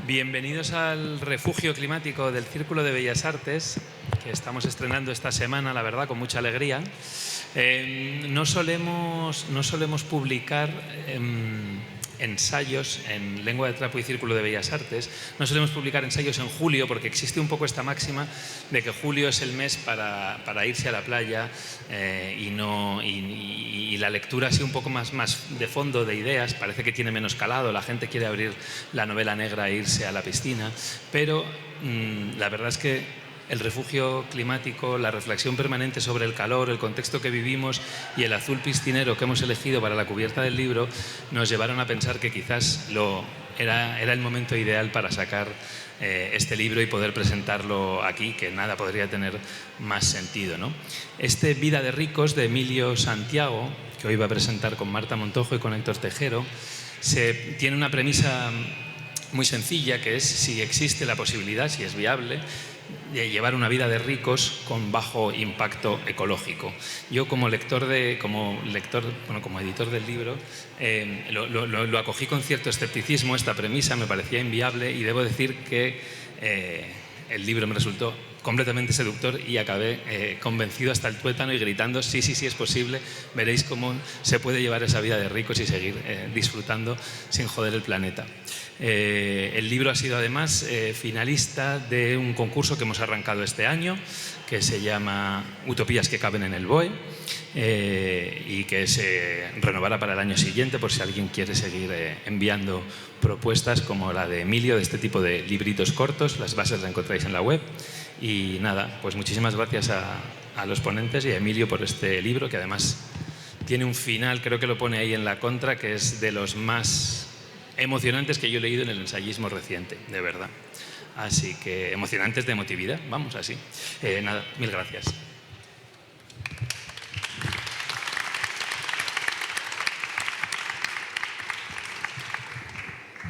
Bienvenidos al refugio climático del Círculo de Bellas Artes, que estamos estrenando esta semana, la verdad, con mucha alegría. No solemos publicar ensayos en Lengua de Trapo y Círculo de Bellas Artes. No solemos publicar ensayos en julio porque existe un poco esta máxima de que julio es el mes para irse a la playa y la lectura así un poco más de fondo, de ideas. Parece que tiene menos calado, la gente quiere abrir la novela negra e irse a la piscina, pero la verdad es que el refugio climático, la reflexión permanente sobre el calor, el contexto que vivimos y el azul piscinero que hemos elegido para la cubierta del libro nos llevaron a pensar que quizás era el momento ideal para sacar este libro y poder presentarlo aquí, que nada podría tener más sentido, ¿no? Este Vida de ricos, de Emilio Santiago, que hoy va a presentar con Marta Montojo y con Héctor Tejero, tiene una premisa muy sencilla, que es si existe la posibilidad, si es viable, de llevar una vida de ricos con bajo impacto ecológico. Yo como editor del libro lo acogí con cierto escepticismo. Esta premisa me parecía inviable y debo decir que el libro me resultó completamente seductor y acabé convencido hasta el tuétano y gritando sí es posible, veréis cómo se puede llevar esa vida de ricos y seguir disfrutando sin joder el planeta. El libro ha sido además finalista de un concurso que hemos arrancado este año, que se llama Utopías que caben en el BOE, y que se renovará para el año siguiente por si alguien quiere seguir enviando propuestas como la de Emilio, de este tipo de libritos cortos. Las bases las encontráis en la web. Y nada, pues muchísimas gracias a los ponentes y a Emilio por este libro, que además tiene un final, creo que lo pone ahí en la contra, que es de los más emocionantes que yo he leído en el ensayismo reciente, de verdad. Así que emocionantes de emotividad, vamos así. Nada, mil gracias.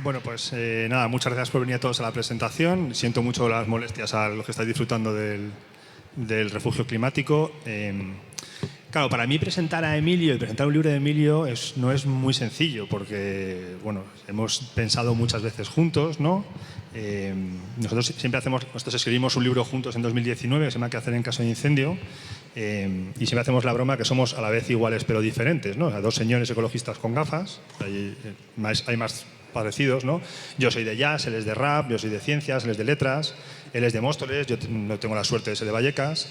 Bueno, pues nada, muchas gracias por venir a todos a la presentación. Siento mucho las molestias a los que estáis disfrutando del refugio climático. Claro, para mí presentar a Emilio y presentar un libro de Emilio no es muy sencillo, porque bueno, hemos pensado muchas veces juntos, ¿no? Nosotros escribimos un libro juntos en 2019, que se llama ¿Qué hacer en caso de incendio? Y siempre hacemos la broma que somos a la vez iguales pero diferentes, ¿no? O sea, dos señores ecologistas con gafas, hay más parecidos, ¿no? Yo soy de jazz, él es de rap, yo soy de ciencias, él es de letras, él es de Móstoles, yo no tengo la suerte de ser de Vallecas.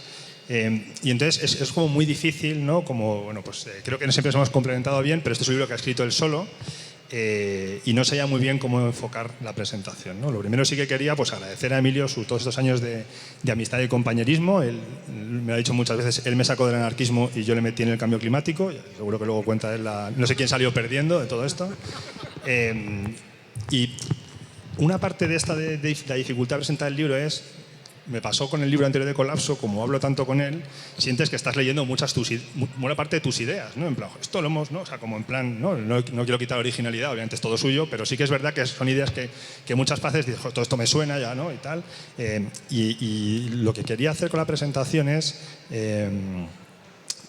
Y entonces es como muy difícil, ¿no? Creo que no siempre nos hemos complementado bien, pero este es un libro que ha escrito él solo y no sabía muy bien cómo enfocar la presentación, ¿no? Lo primero sí que quería pues agradecer a Emilio todos estos años de amistad y compañerismo. Él me lo ha dicho muchas veces, él me sacó del anarquismo y yo le metí en el cambio climático. Seguro que luego cuenta él no sé quién salió perdiendo de todo esto. Y una parte de la dificultad de presentar el libro me pasó con el libro anterior de Colapso, como hablo tanto con él, sientes que estás leyendo buena parte de tus ideas, ¿no? En plan, esto lo hemos, ¿no? O sea, como en plan, no quiero quitar originalidad, obviamente es todo suyo, pero sí que es verdad que son ideas que muchas veces dices, todo esto me suena ya, ¿no? Y tal. Y lo que quería hacer con la presentación es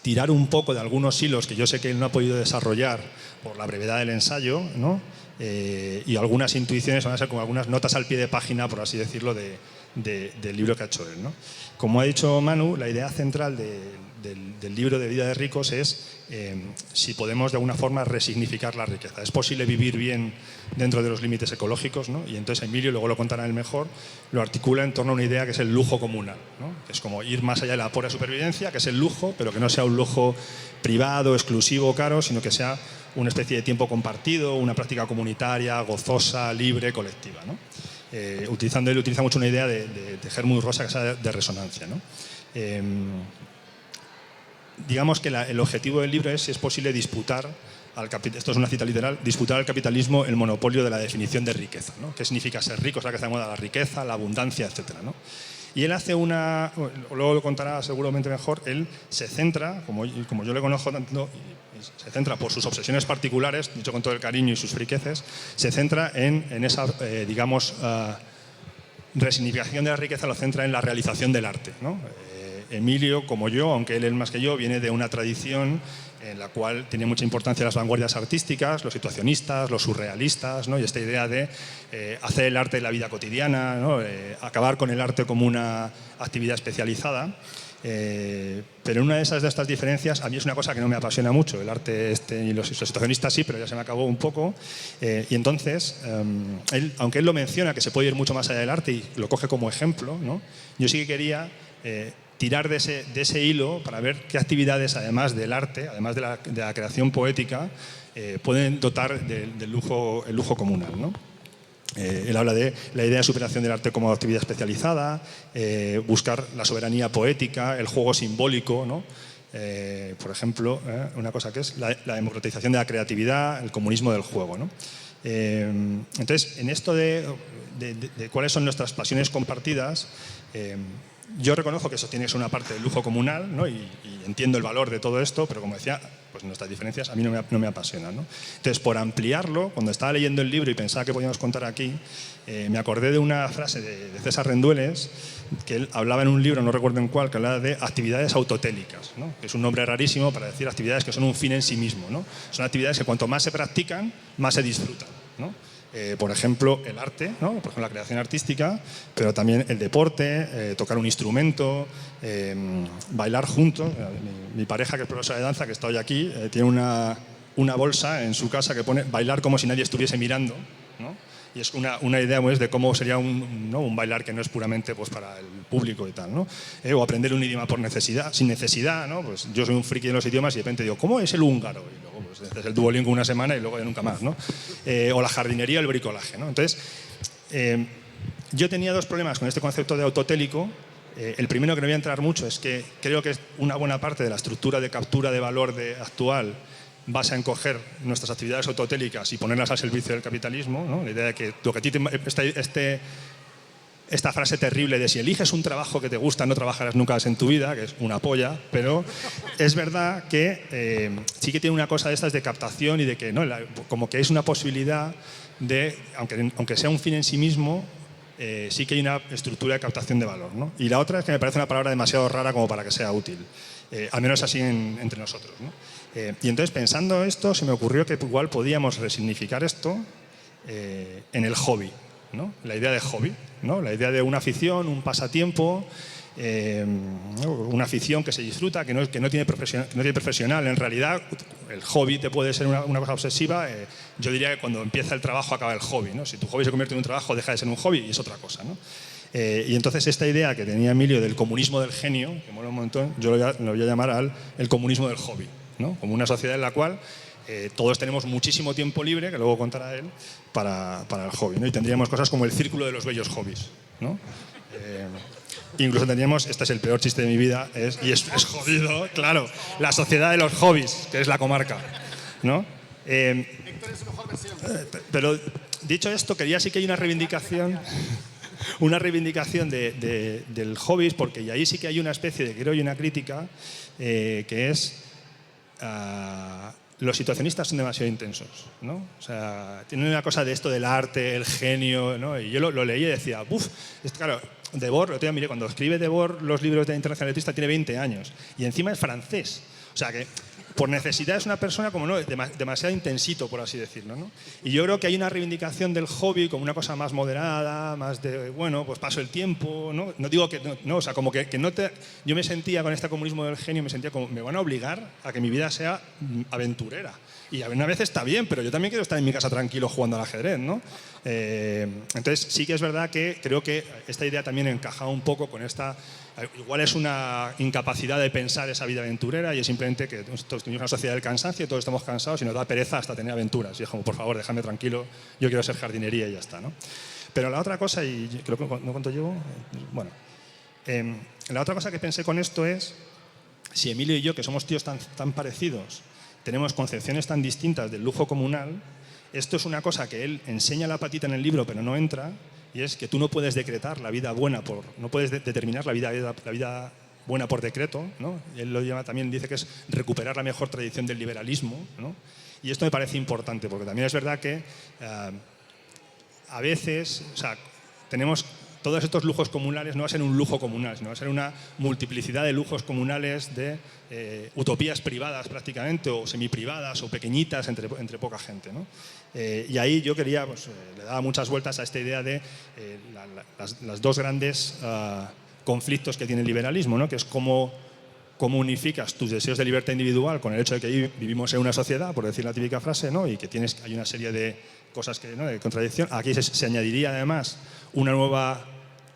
tirar un poco de algunos hilos que yo sé que él no ha podido desarrollar por la brevedad del ensayo, ¿no? Y algunas intuiciones van a ser como algunas notas al pie de página, por así decirlo, del libro que ha hecho él, ¿no? Como ha dicho Manu, la idea central del libro de Vida de ricos es si podemos de alguna forma resignificar la riqueza. Es posible vivir bien dentro de los límites ecológicos, ¿no? Y entonces Emilio, luego lo contará él mejor, lo articula en torno a una idea que es el lujo comunal, ¿no? Que es como ir más allá de la pura supervivencia, que es el lujo, pero que no sea un lujo privado, exclusivo, caro, sino que sea una especie de tiempo compartido, una práctica comunitaria, gozosa, libre, colectiva, ¿no? Él utiliza mucho una idea de Germund Rosa, que es de resonancia, ¿no? Digamos que el objetivo del libro es si es posible disputar, esto es una cita literal, disputar al capitalismo el monopolio de la definición de riqueza, ¿no? ¿Qué significa ser rico? Es la que está de moda, la riqueza, la abundancia, etcétera, ¿no? Y él hace luego lo contará seguramente mejor, él se centra, como yo le conozco tanto, se centra por sus obsesiones particulares, dicho con todo el cariño y sus friqueces, se centra en esa, resignificación de la riqueza, lo centra en la realización del arte, ¿no? Emilio, como yo, aunque él es más que yo, viene de una tradición en la cual tiene mucha importancia las vanguardias artísticas, los situacionistas, los surrealistas, ¿no? Y esta idea de hacer el arte de la vida cotidiana, ¿no? Acabar con el arte como una actividad especializada. Pero una de estas diferencias, a mí es una cosa que no me apasiona mucho, el arte y los situacionistas sí, pero ya se me acabó un poco. Y entonces, aunque él lo menciona, que se puede ir mucho más allá del arte y lo coge como ejemplo, ¿no? Yo sí que quería tirar de ese hilo para ver qué actividades, además del arte, además de la creación poética, pueden dotar el lujo comunal, ¿no? Él habla de la idea de superación del arte como actividad especializada, buscar la soberanía poética, el juego simbólico, ¿no? Por ejemplo, una cosa que es la democratización de la creatividad, el comunismo del juego, ¿no? Entonces, en esto de cuáles son nuestras pasiones compartidas, yo reconozco que eso tiene que ser una parte del lujo comunal, ¿no? y entiendo el valor de todo esto, pero como decía, pues nuestras diferencias a mí no me apasionan, ¿no? Entonces, por ampliarlo, cuando estaba leyendo el libro y pensaba que podíamos contar aquí, me acordé de una frase de César Rendueles, que él hablaba en un libro, no recuerdo en cuál, que hablaba de actividades autotélicas, ¿no? Que es un nombre rarísimo para decir actividades que son un fin en sí mismo, ¿no? Son actividades que cuanto más se practican, más se disfrutan, ¿no? Por ejemplo, el arte, ¿no? Por ejemplo, la creación artística, pero también el deporte, tocar un instrumento, bailar juntos. Mi pareja, que es profesora de danza, que está hoy aquí, tiene una bolsa en su casa que pone bailar como si nadie estuviese mirando, ¿no? Y es una idea pues, de cómo sería un bailar que no es puramente pues, para el público y tal, ¿no? O aprender un idioma por necesidad, sin necesidad, ¿no? Pues yo soy un friki de los idiomas y de repente digo, ¿cómo es el húngaro? Y luego pues, haces el Duolingo una semana y luego ya nunca más, ¿no? O la jardinería o el bricolaje, ¿no? Entonces, yo tenía dos problemas con este concepto de autotélico. El primero, que no voy a entrar mucho, es que creo que es una buena parte de la estructura de captura de valor actual vas a encoger nuestras actividades autotélicas y ponerlas al servicio del capitalismo, ¿no? La idea de que lo que a ti esta frase terrible de si eliges un trabajo que te gusta no trabajarás nunca más en tu vida, que es una polla, pero es verdad que sí que tiene una cosa de estas de captación y de que, ¿no? Como que es una posibilidad de, aunque sea un fin en sí mismo, sí que hay una estructura de captación de valor, ¿no? Y la otra es que me parece una palabra demasiado rara como para que sea útil, al menos así entre nosotros, ¿no? Y entonces, pensando esto, se me ocurrió que igual podíamos resignificar esto en el hobby, ¿no? La idea de hobby, ¿no? La idea de una afición, un pasatiempo, una afición que se disfruta, que no tiene profesional. En realidad, el hobby te puede ser una cosa obsesiva. Yo diría que cuando empieza el trabajo acaba el hobby, ¿no? Si tu hobby se convierte en un trabajo, deja de ser un hobby y es otra cosa, ¿no? Y entonces esta idea que tenía Emilio del comunismo del genio, que mola un montón, yo lo voy a llamar el comunismo del hobby, ¿no? Como una sociedad en la cual todos tenemos muchísimo tiempo libre, que luego contará él, para el hobby, ¿no? Y tendríamos cosas como el círculo de los bellos hobbies, ¿no? Incluso tendríamos, este es el peor chiste de mi vida, y es jodido, claro, la sociedad de los hobbies, que es la comarca, ¿no? Pero dicho esto, quería sí que hay una reivindicación del hobby, porque y ahí sí que hay una especie de, creo, y una crítica, que es los situacionistas son demasiado intensos, ¿no? O sea, tienen una cosa de esto del arte, el genio, ¿no? Y yo lo leí y decía, claro, Debord, miré, cuando escribe Debord los libros de internacionalista tiene 20 años y encima es francés. O sea que por necesidad es una persona como no demasiado intensito, por así decirlo, ¿no? Y yo creo que hay una reivindicación del hobby como una cosa más moderada, más de, bueno, pues paso el tiempo, ¿no? No digo que no, o sea, como que no te... Yo me sentía con este comunismo del genio, me sentía como, me van a obligar a que mi vida sea aventurera. Y una vez está bien, pero yo también quiero estar en mi casa tranquilo jugando al ajedrez, ¿no? Entonces sí que es verdad que creo que esta idea también encaja un poco con esta... Igual es una incapacidad de pensar esa vida aventurera y es simplemente que todos tenemos una sociedad del cansancio, todos estamos cansados y nos da pereza hasta tener aventuras. Y es como, por favor, déjame tranquilo, yo quiero hacer jardinería y ya está, ¿no? Pero la otra cosa, y creo que no cuánto llevo, bueno, la otra cosa que pensé con esto es, si Emilio y yo, que somos tíos tan parecidos, tenemos concepciones tan distintas del lujo comunal, esto es una cosa que él enseña la patita en el libro pero no entra, y es que tú no puedes decretar la vida buena no puedes determinar la vida buena por decreto, ¿no? Él lo llama, también dice que es recuperar la mejor tradición del liberalismo, ¿no? Y esto me parece importante porque también es verdad que a veces, o sea, tenemos todos estos lujos comunales no va a ser un lujo comunal, sino va a ser una multiplicidad de lujos comunales, de utopías privadas prácticamente, o semiprivadas, o pequeñitas entre poca gente, ¿no? Y ahí yo quería, pues, le daba muchas vueltas a esta idea de las dos grandes conflictos que tiene el liberalismo, ¿no? Que es cómo unificas tus deseos de libertad individual con el hecho de que vivimos en una sociedad, por decir la típica frase, ¿no? Y que hay una serie de cosas ¿no? de contradicción. Aquí se añadiría además una nueva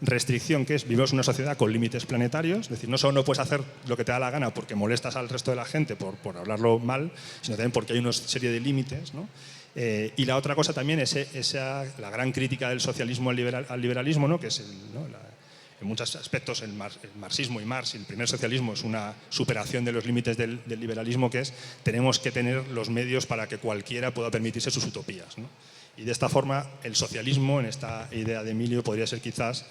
restricción, que es vivimos en una sociedad con límites planetarios, es decir, no solo no puedes hacer lo que te da la gana porque molestas al resto de la gente por hablarlo mal, sino también porque hay una serie de límites, ¿no? Y la otra cosa también es la gran crítica del socialismo al liberalismo, ¿no? Que es en muchos aspectos el marxismo y Marx y el primer socialismo es una superación de los límites del liberalismo, que es tenemos que tener los medios para que cualquiera pueda permitirse sus utopías, ¿no? Y de esta forma el socialismo, en esta idea de Emilio, podría ser quizás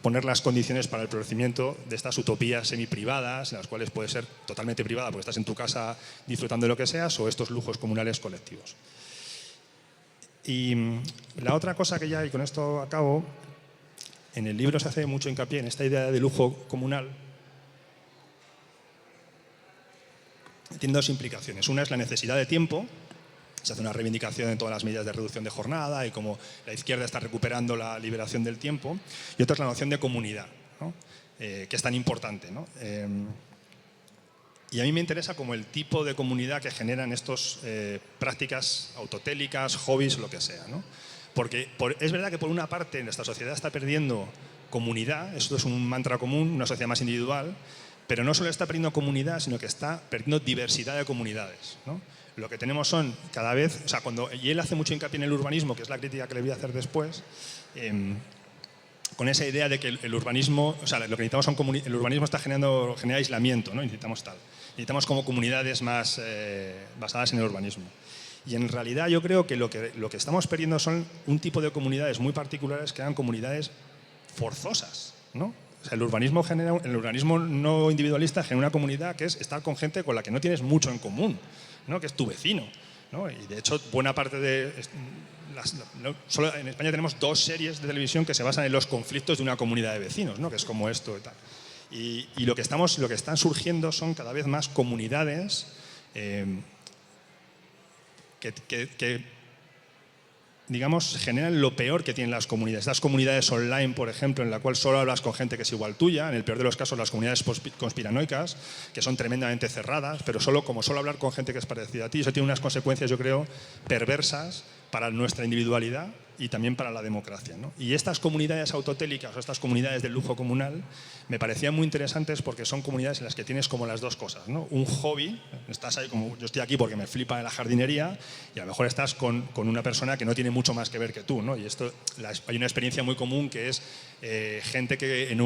poner las condiciones para el florecimiento de estas utopías semiprivadas, en las cuales puede ser totalmente privada porque estás en tu casa disfrutando de lo que seas, o estos lujos comunales colectivos. Y la otra cosa que ya, y con esto acabo, en el libro se hace mucho hincapié en esta idea de lujo comunal. Tiene dos implicaciones. Una es la necesidad de tiempo. Se hace una reivindicación en todas las medidas de reducción de jornada y cómo la izquierda está recuperando la liberación del tiempo. Y otra es la noción de comunidad, ¿no? Que es tan importante, ¿no? Y a mí me interesa como el tipo de comunidad que generan estas prácticas autotélicas, hobbies, lo que sea, ¿no? Porque es verdad que por una parte nuestra sociedad está perdiendo comunidad, esto es un mantra común, una sociedad más individual, pero no solo está perdiendo comunidad, sino que está perdiendo diversidad de comunidades, ¿no? Lo que tenemos son cada vez, o sea, y él hace mucho hincapié en el urbanismo, que es la crítica que le voy a hacer después, con esa idea de que el urbanismo, o sea, lo que necesitamos el urbanismo genera aislamiento, ¿no? Necesitamos como comunidades más basadas en el urbanismo. Y en realidad yo creo que lo que estamos perdiendo son un tipo de comunidades muy particulares que eran comunidades forzosas, ¿no? O sea, el urbanismo no individualista genera una comunidad que es estar con gente con la que no tienes mucho en común, ¿no? Que es tu vecino, ¿no? Y de hecho buena parte de solo en España tenemos 2 series de televisión que se basan en los conflictos de una comunidad de vecinos, ¿no? Que es como esto y tal. Y lo que están surgiendo son cada vez más comunidades que digamos, generan lo peor que tienen las comunidades. Las comunidades online, por ejemplo, en la cual solo hablas con gente que es igual tuya, en el peor de los casos las comunidades conspiranoicas, que son tremendamente cerradas, pero solo hablar con gente que es parecida a ti, eso tiene unas consecuencias, yo creo, perversas para nuestra individualidad y también para la democracia, ¿no? Y estas comunidades autotélicas o estas comunidades del lujo comunal me parecían muy interesantes porque son comunidades en las que tienes como las dos cosas, ¿no? Un hobby, estás ahí como yo estoy aquí porque me flipa la jardinería y a lo mejor estás con una persona que no tiene mucho más que ver que tú, ¿no? Y hay una experiencia muy común que es gente que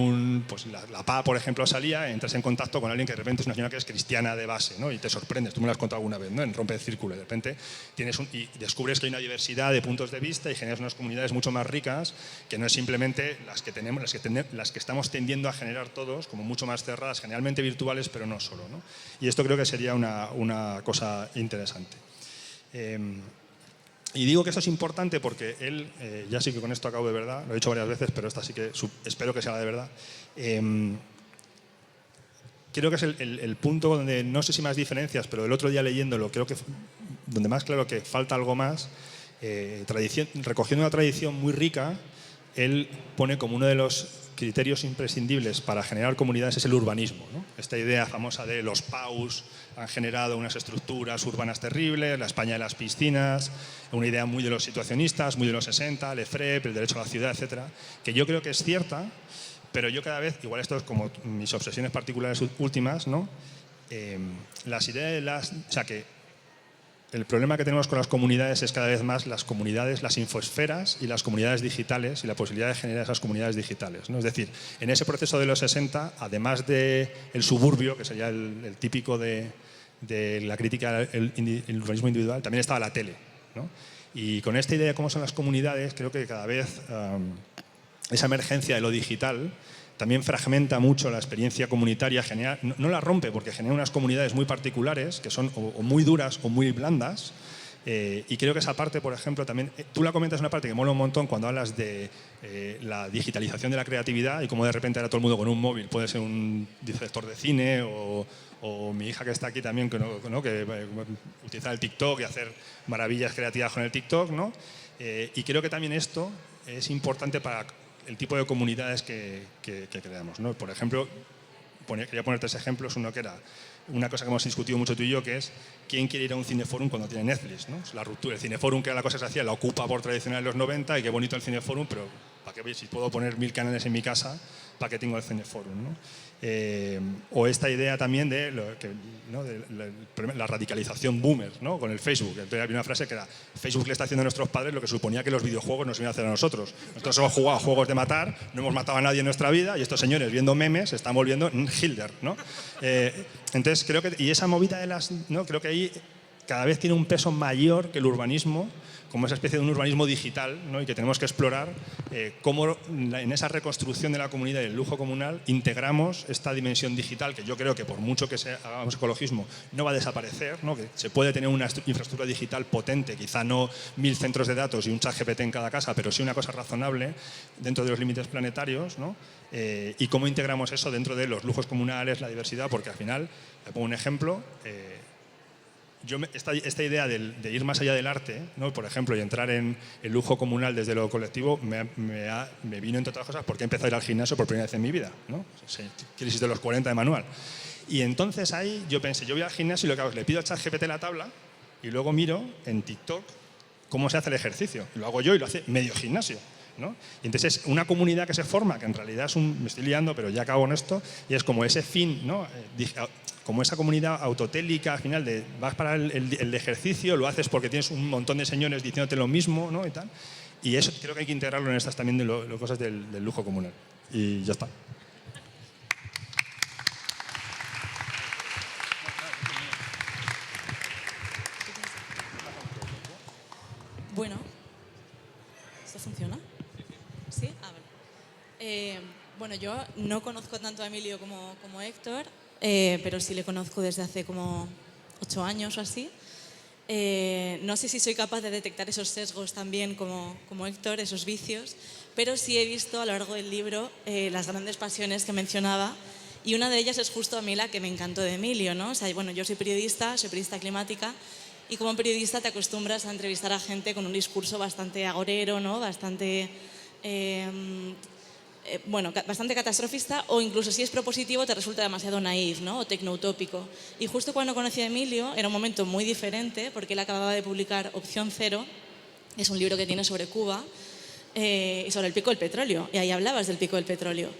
pues la PA, por ejemplo, salía, entras en contacto con alguien que de repente es una señora que es cristiana de base, ¿no? Y te sorprendes, tú me lo has contado alguna vez, ¿no? En Rompe el Círculo, de repente y descubres que hay una diversidad de puntos de vista y generas unas comunidades mucho más ricas que no es simplemente las que estamos tendiendo a generar todos, como mucho más cerradas, generalmente virtuales, pero no solo, ¿no? Y esto creo que sería una cosa interesante. Y digo que esto es importante porque él, ya sí que con esto acabo de verdad, lo he dicho varias veces, pero esta sí que espero que sea la de verdad. Creo que es el punto donde, no sé si más diferencias, pero el otro día leyéndolo, creo que donde más claro que falta algo más, recogiendo una tradición muy rica, él pone como uno de los criterios imprescindibles para generar comunidades es el urbanismo, ¿no? Esta idea famosa de los PAUs han generado unas estructuras urbanas terribles, la España de las piscinas, una idea muy de los situacionistas, muy de los 60, Lefebvre, el derecho a la ciudad, etcétera, que yo creo que es cierta, pero yo cada vez, igual esto es como mis obsesiones particulares últimas, ¿no? Las ideas o sea que el problema que tenemos con las comunidades es cada vez más las comunidades, las infosferas y las comunidades digitales y la posibilidad de generar esas comunidades digitales, ¿no? Es decir, en ese proceso de los 60, además del suburbio, que sería el típico de la crítica al urbanismo individual, también estaba la tele, ¿no? Y con esta idea de cómo son las comunidades, creo que cada vez esa emergencia de lo digital también fragmenta mucho la experiencia comunitaria, no la rompe porque genera unas comunidades muy particulares que son o muy duras o muy blandas, Y creo que esa parte, por ejemplo, también, tú la comentas una parte que mola un montón cuando hablas de la digitalización de la creatividad y cómo de repente ahora todo el mundo con un móvil puede ser un director de cine o mi hija que está aquí también, que utilizar el TikTok y hacer maravillas creativas con el TikTok, ¿no? Y creo que también esto es importante para el tipo de comunidades que creamos, ¿no? Por ejemplo, quería poner 3 ejemplos. Uno que era una cosa que hemos discutido mucho tú y yo, que es quién quiere ir a un cineforum cuando tiene Netflix, ¿no? Es la ruptura. El cineforum, que era la cosa que se hacía, la ocupa por tradicional en los 90 y qué bonito el cineforum, pero ¿para qué veis? Si puedo poner 1000 canales en mi casa, ¿para qué tengo el cineforum, ¿no? O esta idea también de, la radicalización boomer, ¿no? Con el Facebook. Entonces había una frase que era: Facebook le está haciendo a nuestros padres lo que suponía que los videojuegos nos iban a hacer a nosotros. Nosotros hemos jugado juegos de matar, no hemos matado a nadie en nuestra vida, y estos señores viendo memes se están volviendo Hitler, ¿no? Entonces creo que, y esa movida de las, ¿no? Creo que ahí cada vez tiene un peso mayor que el urbanismo, como esa especie de un urbanismo digital, ¿no? Y que tenemos que explorar cómo en esa reconstrucción de la comunidad y el lujo comunal integramos esta dimensión digital, que yo creo que por mucho que hagamos ecologismo no va a desaparecer, ¿no? Que se puede tener una infraestructura digital potente, quizá no 1000 centros de datos y un chat GPT en cada casa, pero sí una cosa razonable dentro de los límites planetarios, ¿no? Y cómo integramos eso dentro de los lujos comunales, la diversidad, porque al final, le pongo un ejemplo, esta idea de ir más allá del arte, ¿no? Por ejemplo, y entrar en el lujo comunal desde lo colectivo, me vino, entre otras cosas, porque he empezado a ir al gimnasio por primera vez en mi vida, ¿no? Crisis de los 40 de manual. Y entonces ahí yo pensé, yo voy al gimnasio y lo que hago es le pido a ChatGPT la tabla y luego miro en TikTok cómo se hace el ejercicio. Lo hago yo y lo hace medio gimnasio, ¿no? Y entonces es una comunidad que se forma, que en realidad es me estoy liando, pero ya acabo en esto, y es como ese fin, ¿no? Como esa comunidad autotélica, al final, vas para el ejercicio, lo haces porque tienes un montón de señores diciéndote lo mismo, ¿no? Y tal. Y eso creo que hay que integrarlo en estas también de cosas del lujo comunal. Y ya está. Bueno, ¿esto funciona? ¿Sí? Ah, vale. Bueno, yo no conozco tanto a Emilio como Héctor, pero sí le conozco desde hace como 8 años o así. No sé si soy capaz de detectar esos sesgos también como Héctor, esos vicios, pero sí he visto a lo largo del libro las grandes pasiones que mencionaba, y una de ellas es justo a mí la que me encantó de Emilio, ¿no? O sea, bueno, yo soy periodista climática, y como periodista te acostumbras a entrevistar a gente con un discurso bastante agorero, ¿no? Bastante bastante catastrofista, o incluso si es propositivo te resulta demasiado naif, ¿no? O tecnoutópico. Y justo cuando conocí a Emilio era un momento muy diferente, porque él acababa de publicar Opción Cero, es un libro que tiene sobre Cuba y sobre el pico del petróleo, y ahí hablabas del pico del petróleo.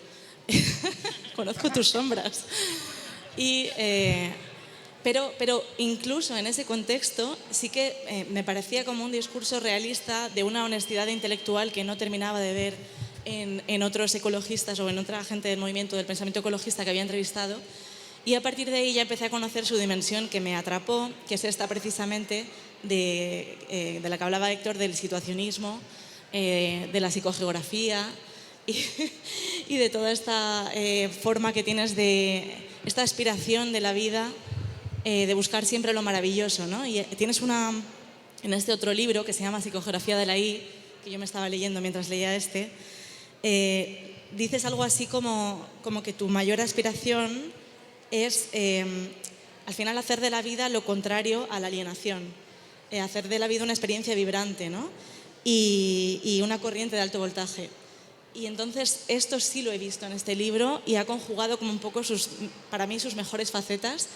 Conozco tus sombras. Pero incluso en ese contexto sí que me parecía como un discurso realista, de una honestidad intelectual que no terminaba de ver en otros ecologistas o en otra gente del movimiento del pensamiento ecologista que había entrevistado. Y a partir de ahí ya empecé a conocer su dimensión que me atrapó, que es esta precisamente de la que hablaba Héctor, del situacionismo, de la psicogeografía y de toda esta forma que tienes de esta aspiración de la vida, de buscar siempre lo maravilloso, ¿no? Y tienes en este otro libro que se llama Psicogeografía de la I, que yo me estaba leyendo mientras leía dices algo así como que tu mayor aspiración es al final hacer de la vida lo contrario a la alienación, hacer de la vida una experiencia vibrante, ¿no? Y una corriente de alto voltaje. Y entonces esto sí lo he visto en este libro, y ha conjugado como un poco para mí sus mejores facetas,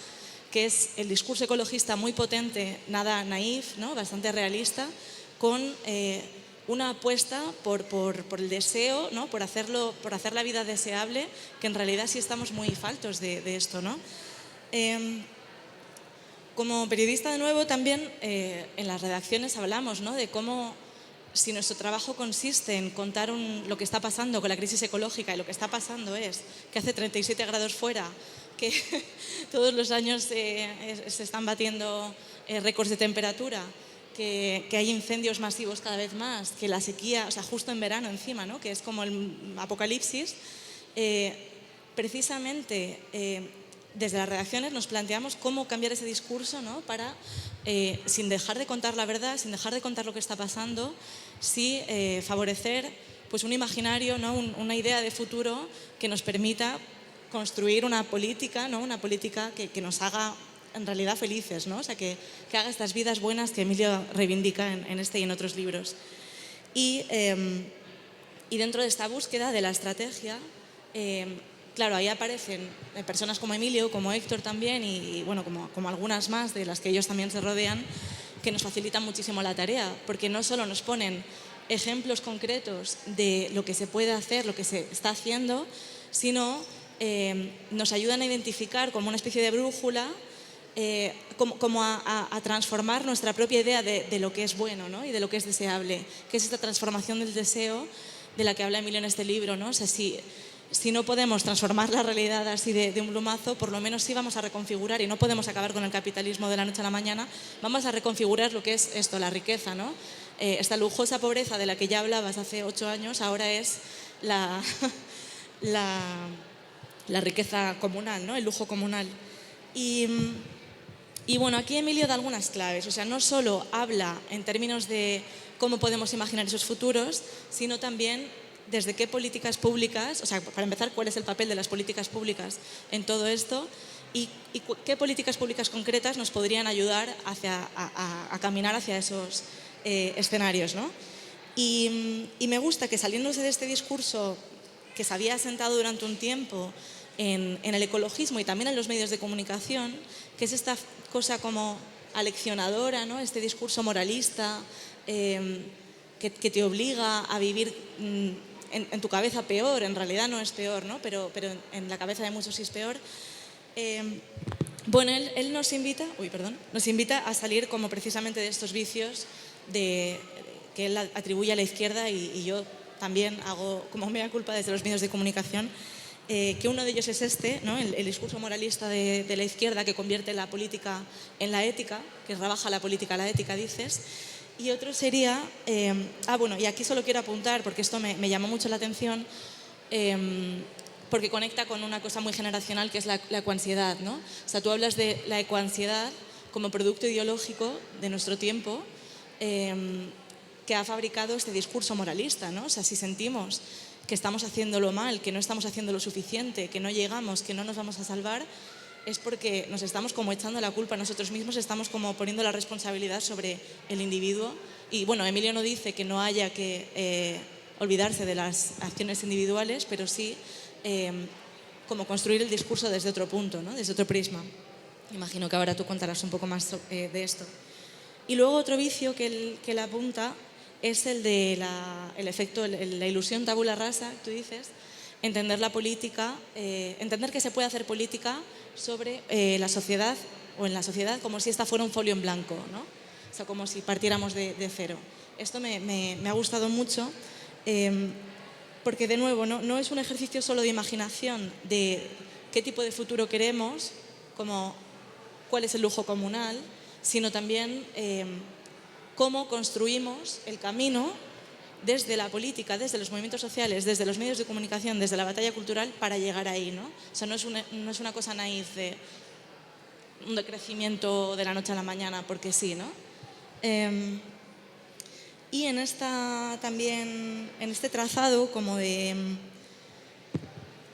que es el discurso ecologista muy potente, nada naif, ¿no? Bastante realista, con una apuesta por el deseo, ¿no? por hacer la vida deseable, que en realidad sí estamos muy faltos de esto, ¿no? Como periodista, de nuevo, también en las redacciones hablamos, ¿no? De cómo, si nuestro trabajo consiste en contar lo que está pasando con la crisis ecológica, y lo que está pasando es que hace 37 grados fuera, que todos los años se están batiendo récords de temperatura, que hay incendios masivos cada vez más, que la sequía, o sea, justo en verano encima, ¿no? Que es como el apocalipsis, precisamente desde las redacciones nos planteamos cómo cambiar ese discurso, ¿no? Para sin dejar de contar la verdad, sin dejar de contar lo que está pasando, sí favorecer pues, un imaginario, ¿no? Una idea de futuro que nos permita construir una política, ¿no? Una política que nos haga en realidad felices, ¿no? O sea, que haga estas vidas buenas que Emilio reivindica en este y en otros libros. Y dentro de esta búsqueda de la estrategia, claro, ahí aparecen personas como Emilio, como Héctor también, y bueno, como algunas más de las que ellos también se rodean, que nos facilitan muchísimo la tarea, porque no solo nos ponen ejemplos concretos de lo que se puede hacer, lo que se está haciendo, sino nos ayudan a identificar como una especie de brújula, como a transformar nuestra propia idea de lo que es bueno, ¿no? Y de lo que es deseable, que es esta transformación del deseo de la que habla Emilio en este libro, ¿no? O sea, si no podemos transformar la realidad así de un plumazo, por lo menos sí vamos a reconfigurar, y no podemos acabar con el capitalismo de la noche a la mañana, vamos a reconfigurar lo que es esto, la riqueza, ¿no? Esta lujosa pobreza de la que ya hablabas hace 8 años, ahora es la riqueza comunal, ¿no? El lujo comunal. Y bueno, aquí Emilio da algunas claves, o sea, no solo habla en términos de cómo podemos imaginar esos futuros, sino también desde qué políticas públicas, o sea, para empezar, cuál es el papel de las políticas públicas en todo esto y qué políticas públicas concretas nos podrían ayudar a caminar hacia esos escenarios, ¿no? Y me gusta que, saliéndose de este discurso que se había asentado durante un tiempo en el ecologismo y también en los medios de comunicación, que es esta cosa como aleccionadora, ¿no? Este discurso moralista que te obliga a vivir en tu cabeza peor, en realidad no es peor, ¿no? pero en la cabeza de muchos sí es peor. Bueno, él nos invita a salir como precisamente de estos vicios que él atribuye a la izquierda, y yo también hago como mea culpa desde los medios de comunicación, que uno de ellos es este, ¿no? el discurso moralista de la izquierda que convierte la política en la ética, que rebaja la política a la ética, dices. Y otro sería, bueno, y aquí solo quiero apuntar, porque esto me llamó mucho la atención, porque conecta con una cosa muy generacional que es la ecoansiedad, ¿no? O sea, tú hablas de la ecoansiedad como producto ideológico de nuestro tiempo, que ha fabricado este discurso moralista, ¿no? O sea, si sentimos que estamos haciéndolo mal, que no estamos haciendo lo suficiente, que no llegamos, que no nos vamos a salvar, es porque nos estamos como echando la culpa a nosotros mismos, estamos como poniendo la responsabilidad sobre el individuo. Y bueno, Emilio no dice que no haya que olvidarse de las acciones individuales, pero sí como construir el discurso desde otro punto, ¿no? Desde otro prisma. Imagino que ahora tú contarás un poco más de esto. Y luego otro vicio que él apunta es el de el efecto, la ilusión tabula rasa, tú dices, entender la política, entender que se puede hacer política sobre la sociedad o en la sociedad como si esta fuera un folio en blanco, ¿no? O sea, como si partiéramos de cero. Esto me ha gustado mucho porque, de nuevo, no es un ejercicio solo de imaginación de qué tipo de futuro queremos, como cuál es el lujo comunal, sino también cómo construimos el camino desde la política, desde los movimientos sociales, desde los medios de comunicación, desde la batalla cultural para llegar ahí, ¿no? O sea, no es una cosa naif de un decrecimiento de la noche a la mañana porque sí, ¿no? Y en este trazado como de...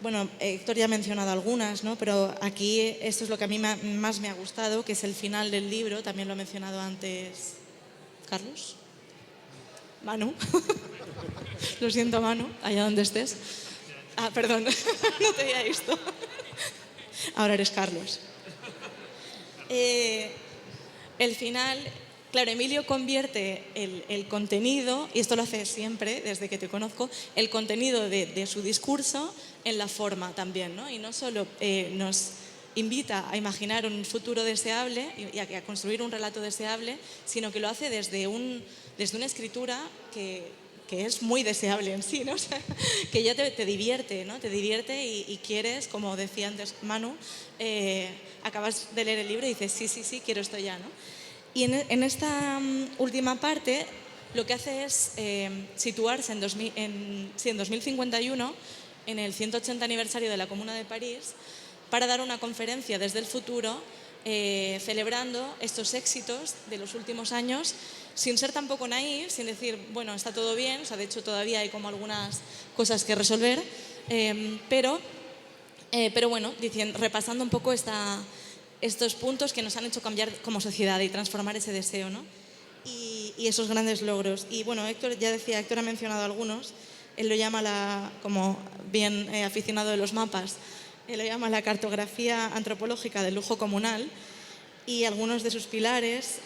Bueno, Héctor ya ha mencionado algunas, ¿no? Pero aquí esto es lo que a mí más me ha gustado, que es el final del libro, también lo ha mencionado antes Carlos. Manu. Lo siento, Manu, allá donde estés. Ah, perdón, no te había visto. Ahora eres Carlos. El final, claro, Emilio convierte el contenido, y esto lo hace siempre, desde que te conozco, el contenido de su discurso en la forma también, ¿no? Y no solo nos invita a imaginar un futuro deseable y a construir un relato deseable, sino que lo hace desde una escritura que es muy deseable en sí, ¿no? O sea, que ya te divierte, ¿no? Te divierte y quieres, como decía antes Manu, acabas de leer el libro y dices, sí, quiero esto ya, ¿no? Y en esta última parte lo que hace es situarse en 2051, en el 180 aniversario de la Comuna de París, para dar una conferencia desde el futuro celebrando estos éxitos de los últimos años, sin ser tampoco naïf, sin decir, bueno, está todo bien, o sea, de hecho todavía hay como algunas cosas que resolver, pero bueno, repasando un poco estos puntos que nos han hecho cambiar como sociedad y transformar ese deseo, ¿no? Y esos grandes logros. Y bueno, Héctor ha mencionado algunos. Él lo llama, como bien aficionado de los mapas, él lo llama la cartografía antropológica del lujo comunal, y algunos de sus pilares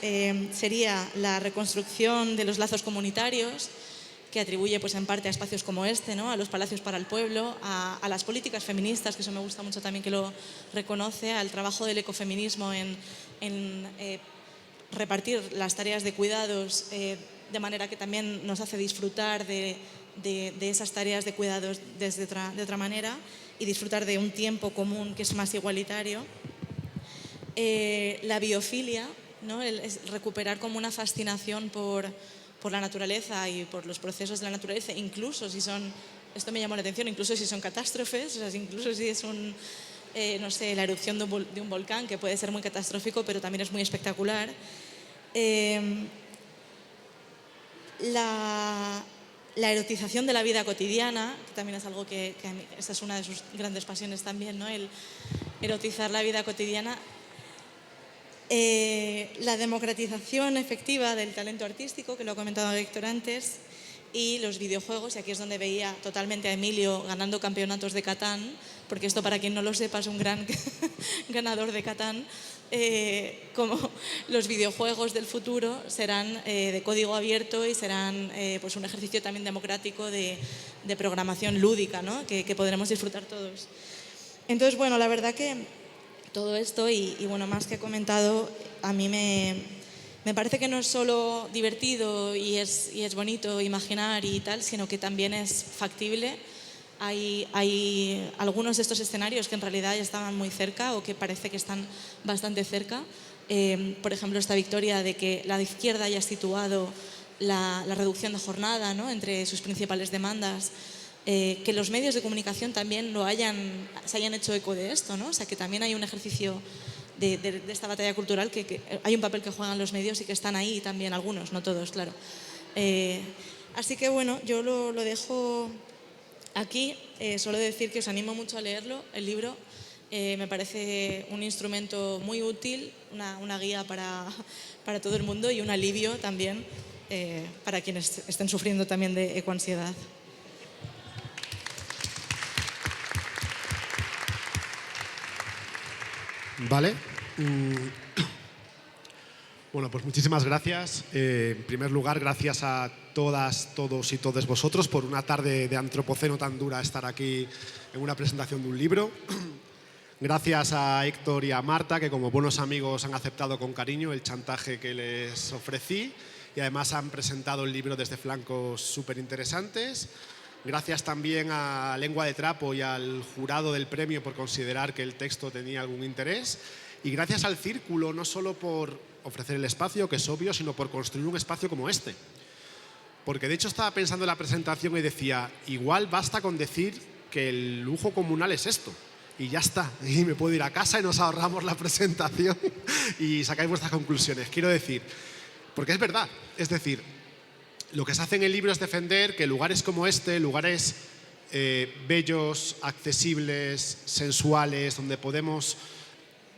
sería la reconstrucción de los lazos comunitarios, que atribuye pues, en parte a espacios como este, ¿no? A los palacios para el pueblo, a las políticas feministas, que eso me gusta mucho también que lo reconoce, al trabajo del ecofeminismo en repartir las tareas de cuidados de manera que también nos hace disfrutar de esas tareas de cuidados de otra manera y disfrutar de un tiempo común que es más igualitario. La biofilia, ¿no? Es recuperar como una fascinación por la naturaleza y por los procesos de la naturaleza, incluso si son, esto me llamó la atención, incluso si son catástrofes, o sea, incluso si es no sé, la erupción de un volcán, que puede ser muy catastrófico, pero también es muy espectacular. La erotización de la vida cotidiana, que también es algo que a mí, esa es una de sus grandes pasiones también, ¿no? El erotizar la vida cotidiana. La democratización efectiva del talento artístico, que lo ha comentado Héctor antes, y los videojuegos, y aquí es donde veía totalmente a Emilio ganando campeonatos de Catán, porque esto, para quien no lo sepa, es un gran ganador de Catán. Como los videojuegos del futuro serán de código abierto y serán pues un ejercicio también democrático de programación lúdica, ¿no? que podremos disfrutar todos. Entonces, bueno, la verdad que todo esto y bueno, más que he comentado, a mí me parece que no es solo divertido y es bonito imaginar y tal, sino que también es factible. Hay algunos de estos escenarios que en realidad ya estaban muy cerca o que parece que están bastante cerca. Por ejemplo, esta victoria de que la izquierda haya situado la reducción de jornada, ¿no? entre sus principales demandas. Que los medios de comunicación también se hayan hecho eco de esto, ¿no? O sea, que también hay un ejercicio de esta batalla cultural, que hay un papel que juegan los medios y que están ahí también algunos, no todos, claro. Así que bueno, yo lo dejo aquí. Solo decir que os animo mucho a leerlo, el libro. Me parece un instrumento muy útil, una guía para todo el mundo y un alivio también para quienes estén sufriendo también de ecoansiedad. Vale. Bueno, pues muchísimas gracias. En primer lugar, gracias a todas, todos y todes vosotros por una tarde de antropoceno tan dura estar aquí en una presentación de un libro. Gracias a Héctor y a Marta, que como buenos amigos han aceptado con cariño el chantaje que les ofrecí y además han presentado el libro desde flancos súper interesantes. Gracias también a Lengua de Trapo y al jurado del premio por considerar que el texto tenía algún interés. Y gracias al Círculo, no solo por ofrecer el espacio, que es obvio, sino por construir un espacio como este. Porque de hecho estaba pensando en la presentación y decía, igual basta con decir que el lujo comunal es esto. Y ya está. Y me puedo ir a casa y nos ahorramos la presentación y sacáis vuestras conclusiones. Quiero decir, porque es verdad, es decir, lo que se hace en el libro es defender que lugares como este, lugares bellos, accesibles, sensuales, donde podemos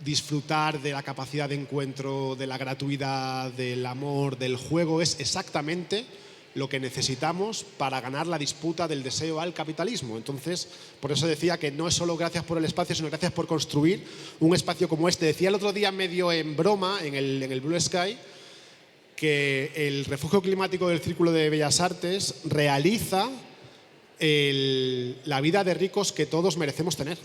disfrutar de la capacidad de encuentro, de la gratuidad, del amor, del juego, es exactamente lo que necesitamos para ganar la disputa del deseo al capitalismo. Entonces, por eso decía que no es solo gracias por el espacio, sino gracias por construir un espacio como este. Decía el otro día, medio en broma, en el Blue Sky, que el refugio climático del Círculo de Bellas Artes realiza la vida de ricos que todos merecemos tener,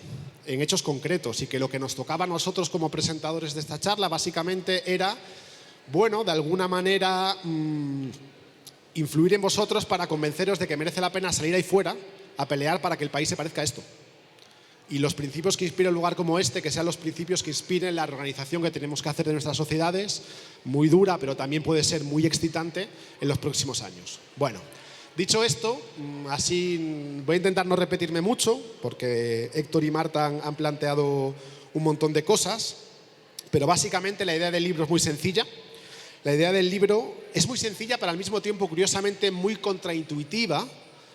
en hechos concretos, y que lo que nos tocaba a nosotros como presentadores de esta charla básicamente era, bueno, de alguna manera influir en vosotros para convenceros de que merece la pena salir ahí fuera a pelear para que el país se parezca a esto. Y los principios que inspiren un lugar como este, que sean los principios que inspiren la organización que tenemos que hacer de nuestras sociedades, muy dura, pero también puede ser muy excitante en los próximos años. Bueno, dicho esto, así voy a intentar no repetirme mucho, porque Héctor y Marta han planteado un montón de cosas, Pero básicamente la idea del libro es muy sencilla. La idea del libro es muy sencilla, pero al mismo tiempo, curiosamente, muy contraintuitiva,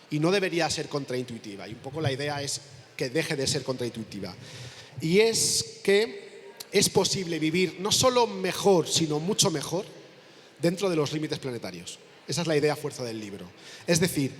y no debería ser contraintuitiva. Y un poco la idea es que deje de ser contraintuitiva. Y es que es posible vivir no solo mejor, sino mucho mejor dentro de los límites planetarios. Esa es la idea fuerza del libro. Es decir,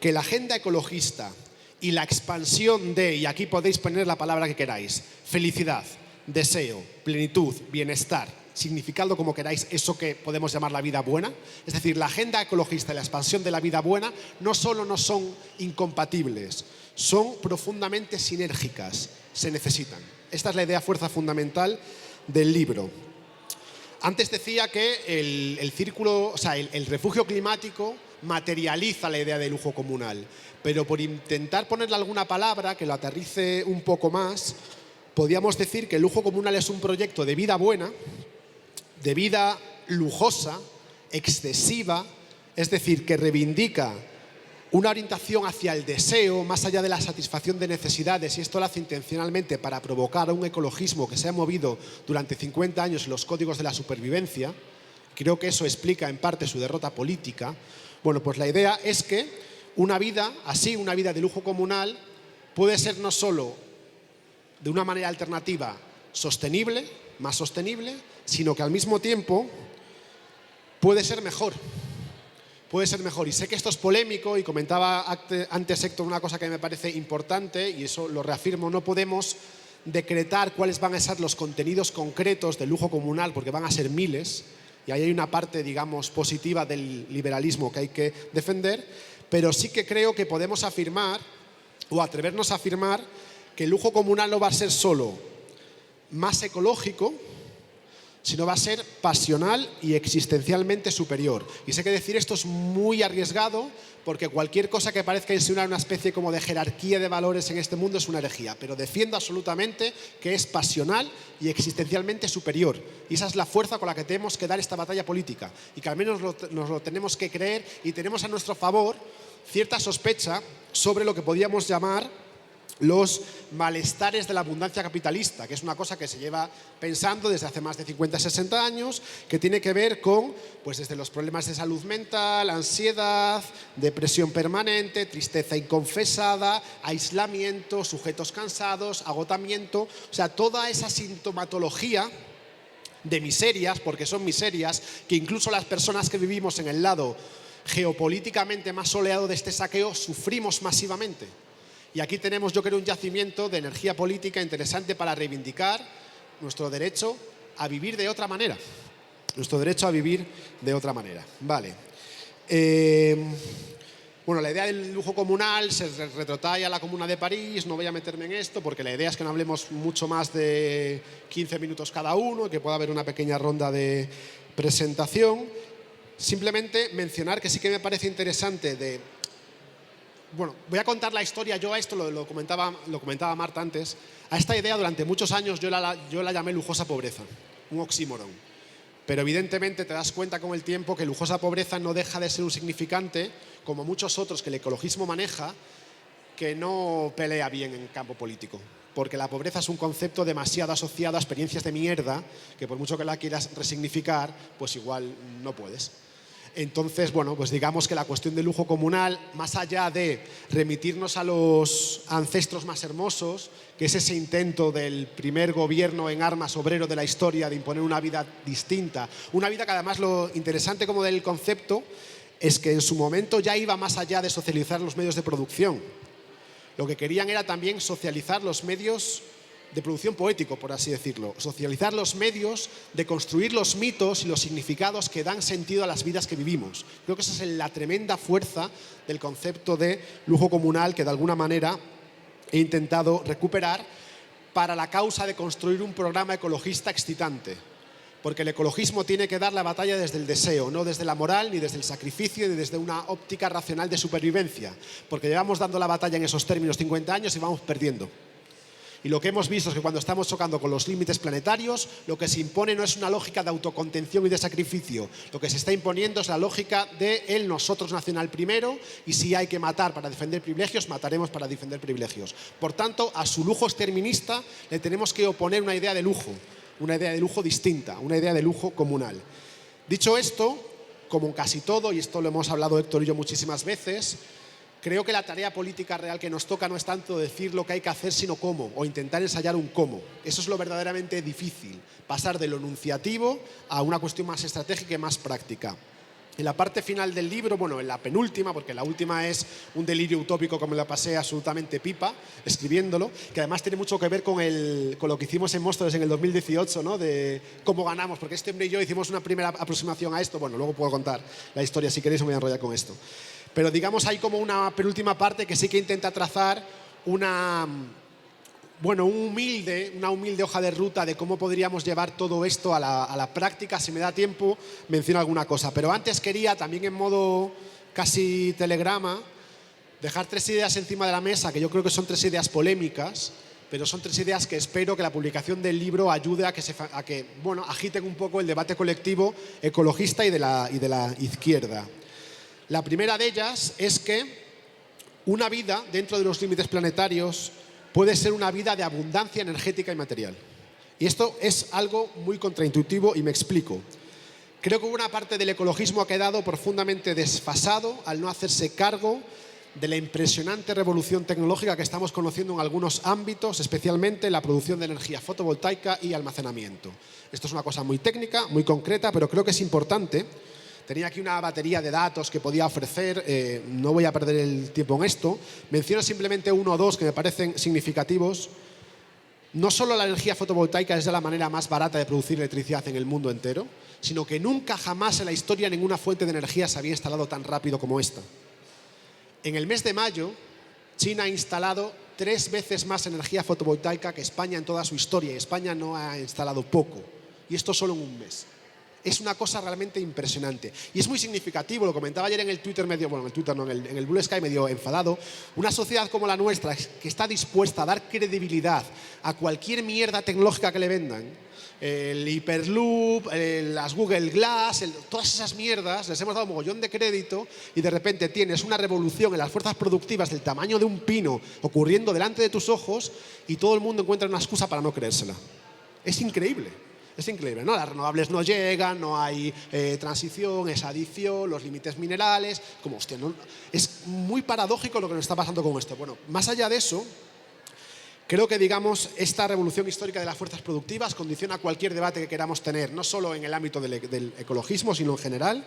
que la agenda ecologista y la expansión de, y aquí podéis poner la palabra que queráis, felicidad, deseo, plenitud, bienestar, significado como queráis, eso que podemos llamar la vida buena. Es decir, la agenda ecologista y la expansión de la vida buena no solo no son incompatibles, son profundamente sinérgicas, se necesitan. Esta es la idea fuerza fundamental del libro. Antes decía que el círculo, o sea, el refugio climático materializa la idea de lujo comunal, pero por intentar ponerle alguna palabra que lo aterrice un poco más, podríamos decir que el lujo comunal es un proyecto de vida buena, de vida lujosa, excesiva, es decir, que reivindica una orientación hacia el deseo más allá de la satisfacción de necesidades, y esto lo hace intencionalmente para provocar un ecologismo que se ha movido durante 50 años en los códigos de la supervivencia. Creo que eso explica en parte su derrota política. Bueno, pues la idea es que una vida así, una vida de lujo comunal, puede ser no solo de una manera alternativa sostenible, más sostenible, sino que al mismo tiempo puede ser mejor. Puede ser mejor. Y sé que esto es polémico y comentaba antes Héctor una cosa que me parece importante y eso lo reafirmo, no podemos decretar cuáles van a ser los contenidos concretos del lujo comunal porque van a ser miles y ahí hay una parte, digamos, positiva del liberalismo que hay que defender, pero sí que creo que podemos afirmar o atrevernos a afirmar que el lujo comunal no va a ser solo más ecológico, sino va a ser pasional y existencialmente superior. Y sé que decir esto es muy arriesgado porque cualquier cosa que parezca insinuar una especie como de jerarquía de valores en este mundo es una herejía, pero defiendo absolutamente que es pasional y existencialmente superior. Y esa es la fuerza con la que tenemos que dar esta batalla política y que al menos nos lo tenemos que creer y tenemos a nuestro favor cierta sospecha sobre lo que podríamos llamar los malestares de la abundancia capitalista, que es una cosa que se lleva pensando desde hace más de 50-60 años, que tiene que ver con, pues desde los problemas de salud mental, ansiedad, depresión permanente, tristeza inconfesada, aislamiento, sujetos cansados, agotamiento, o sea, toda esa sintomatología de miserias, porque son miserias, que incluso las personas que vivimos en el lado geopolíticamente más soleado de este saqueo sufrimos masivamente. Y aquí tenemos, yo creo, un yacimiento de energía política interesante para reivindicar nuestro derecho a vivir de otra manera. Nuestro derecho a vivir de otra manera. Vale. Bueno, la idea del lujo comunal se retrotrae a la Comuna de París, no voy a meterme en esto porque la idea es que no hablemos mucho más de 15 minutos cada uno, que pueda haber una pequeña ronda de presentación. Simplemente mencionar que sí que me parece interesante de... Bueno, voy a contar la historia, yo a esto lo comentaba Marta antes, a esta idea durante muchos años yo la llamé lujosa pobreza, un oxímoron. Pero evidentemente te das cuenta con el tiempo que lujosa pobreza no deja de ser un significante, como muchos otros que el ecologismo maneja, que no pelea bien en campo político. Porque la pobreza es un concepto demasiado asociado a experiencias de mierda, que por mucho que la quieras resignificar, pues igual no puedes. Entonces, bueno, pues digamos que la cuestión del lujo comunal, más allá de remitirnos a los ancestros más hermosos, que es ese intento del primer gobierno en armas obrero de la historia de imponer una vida distinta, una vida que además lo interesante como del concepto es que en su momento ya iba más allá de socializar los medios de producción. Lo que querían era también socializar los medios de producción poético, por así decirlo, socializar los medios de construir los mitos y los significados que dan sentido a las vidas que vivimos. Creo que esa es la tremenda fuerza del concepto de lujo comunal que de alguna manera he intentado recuperar para la causa de construir un programa ecologista excitante. Porque el ecologismo tiene que dar la batalla desde el deseo, no desde la moral, ni desde el sacrificio, ni desde una óptica racional de supervivencia. Porque llevamos dando la batalla en esos términos 50 años y vamos perdiendo. Y lo que hemos visto es que cuando estamos chocando con los límites planetarios, lo que se impone no es una lógica de autocontención y de sacrificio. Lo que se está imponiendo es la lógica de el nosotros nacional primero, y si hay que matar para defender privilegios, mataremos para defender privilegios. Por tanto, a su lujo exterminista le tenemos que oponer una idea de lujo. una idea de lujo distinta, una idea de lujo comunal. Dicho esto, como en casi todo, y esto lo hemos hablado Héctor y yo muchísimas veces, creo que la tarea política real que nos toca no es tanto decir lo que hay que hacer, sino cómo, o intentar ensayar un cómo. Eso es lo verdaderamente difícil, pasar de lo enunciativo a una cuestión más estratégica y más práctica. En la parte final del libro, bueno, en la penúltima, porque la última es un delirio utópico que me la pasé absolutamente pipa escribiéndolo, que además tiene mucho que ver con lo que hicimos en Móstoles en el 2018, ¿no? De cómo ganamos, porque este hombre y yo hicimos una primera aproximación a esto. Bueno, luego puedo contar la historia si queréis, me voy a enrollar con esto. Pero digamos hay como una penúltima parte que sí que intenta trazar una humilde hoja de ruta de cómo podríamos llevar todo esto a la práctica. Si me da tiempo, menciono alguna cosa. Pero antes quería, también en modo casi telegrama, dejar 3 ideas encima de la mesa, que yo creo que son 3 ideas polémicas, pero son 3 ideas que espero que la publicación del libro ayude a que agiten un poco el debate colectivo ecologista y de la izquierda. La primera de ellas es que una vida dentro de los límites planetarios puede ser una vida de abundancia energética y material. Y esto es algo muy contraintuitivo y me explico. Creo que una parte del ecologismo ha quedado profundamente desfasado al no hacerse cargo de la impresionante revolución tecnológica que estamos conociendo en algunos ámbitos, especialmente la producción de energía fotovoltaica y almacenamiento. Esto es una cosa muy técnica, muy concreta, pero creo que es importante. Tenía aquí una batería de datos que podía ofrecer, no voy a perder el tiempo en esto. Menciono simplemente 1 o 2 que me parecen significativos. No solo la energía fotovoltaica es la manera más barata de producir electricidad en el mundo entero, sino que nunca jamás en la historia ninguna fuente de energía se había instalado tan rápido como esta. En el mes de mayo, China ha instalado 3 veces más energía fotovoltaica que España en toda su historia, y España no ha instalado poco. Y esto solo en un mes. Es una cosa realmente impresionante. Y es muy significativo, lo comentaba ayer en el Twitter en el Blue Sky medio enfadado. Una sociedad como la nuestra, que está dispuesta a dar credibilidad a cualquier mierda tecnológica que le vendan, el Hyperloop, las Google Glass, todas esas mierdas, les hemos dado un mogollón de crédito y de repente tienes una revolución en las fuerzas productivas del tamaño de un pino ocurriendo delante de tus ojos y todo el mundo encuentra una excusa para no creérsela. Es increíble. Es increíble, ¿no? Las renovables no llegan, no hay transición, es adición, los límites minerales, como hostia, ¿no? Es muy paradójico lo que nos está pasando con esto. Bueno, más allá de eso, creo que, digamos, esta revolución histórica de las fuerzas productivas condiciona cualquier debate que queramos tener, no solo en el ámbito del ecologismo, sino en general.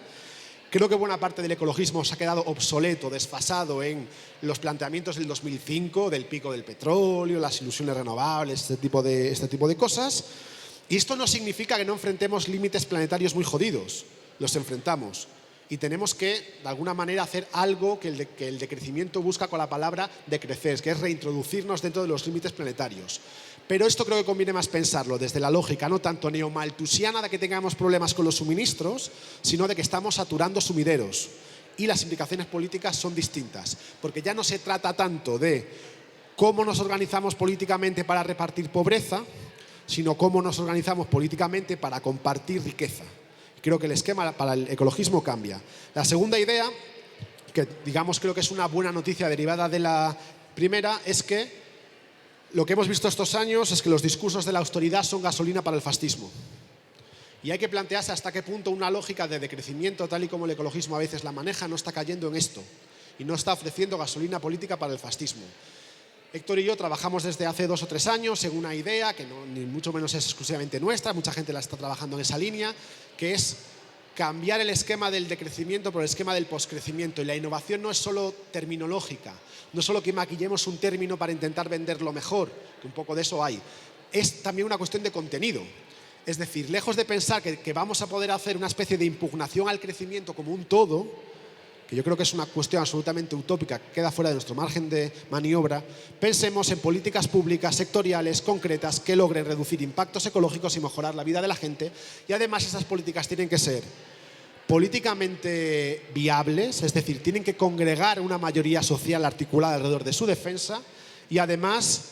Creo que buena parte del ecologismo se ha quedado obsoleto, desfasado en los planteamientos del 2005, del pico del petróleo, las ilusiones renovables, este tipo de cosas. Y esto no significa que no enfrentemos límites planetarios muy jodidos, los enfrentamos. Y tenemos que, de alguna manera, hacer algo que el decrecimiento busca con la palabra decrecer, que es reintroducirnos dentro de los límites planetarios. Pero esto creo que conviene más pensarlo desde la lógica, no tanto neomalthusiana de que tengamos problemas con los suministros, sino de que estamos saturando sumideros. Y las implicaciones políticas son distintas, porque ya no se trata tanto de cómo nos organizamos políticamente para repartir pobreza, sino cómo nos organizamos políticamente para compartir riqueza. Creo que el esquema para el ecologismo cambia. La segunda idea, que digamos creo que es una buena noticia derivada de la primera, es que lo que hemos visto estos años es que los discursos de la austeridad son gasolina para el fascismo. Y hay que plantearse hasta qué punto una lógica de decrecimiento, tal y como el ecologismo a veces la maneja, no está cayendo en esto y no está ofreciendo gasolina política para el fascismo. Héctor y yo trabajamos desde hace 2 o 3 años en una idea que ni mucho menos es exclusivamente nuestra, mucha gente la está trabajando en esa línea, que es cambiar el esquema del decrecimiento por el esquema del poscrecimiento. Y la innovación no es solo terminológica, no es solo que maquillemos un término para intentar venderlo mejor, que un poco de eso hay, es también una cuestión de contenido. Es decir, lejos de pensar que vamos a poder hacer una especie de impugnación al crecimiento como un todo, que yo creo que es una cuestión absolutamente utópica, que queda fuera de nuestro margen de maniobra, pensemos en políticas públicas, sectoriales, concretas, que logren reducir impactos ecológicos y mejorar la vida de la gente. Y además esas políticas tienen que ser políticamente viables, es decir, tienen que congregar una mayoría social articulada alrededor de su defensa y además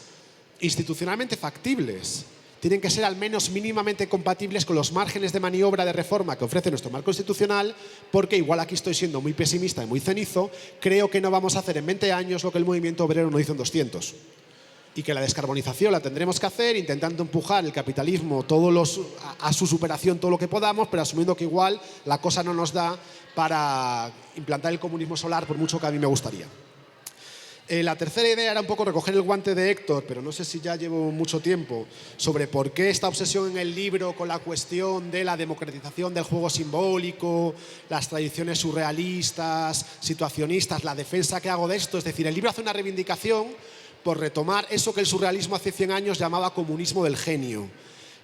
institucionalmente factibles. Tienen que ser al menos mínimamente compatibles con los márgenes de maniobra de reforma que ofrece nuestro marco constitucional, porque igual aquí estoy siendo muy pesimista y muy cenizo, creo que no vamos a hacer en 20 años lo que el movimiento obrero no hizo en 200. y que la descarbonización la tendremos que hacer intentando empujar el capitalismo a su superación todo lo que podamos, pero asumiendo que igual la cosa no nos da para implantar el comunismo solar por mucho que a mí me gustaría. La tercera idea era un poco recoger el guante de Héctor, pero no sé si ya llevo mucho tiempo, sobre por qué esta obsesión en el libro con la cuestión de la democratización del juego simbólico, las tradiciones surrealistas, situacionistas, la defensa que hago de esto. Es decir, el libro hace una reivindicación por retomar eso que el surrealismo hace 100 años llamaba comunismo del genio,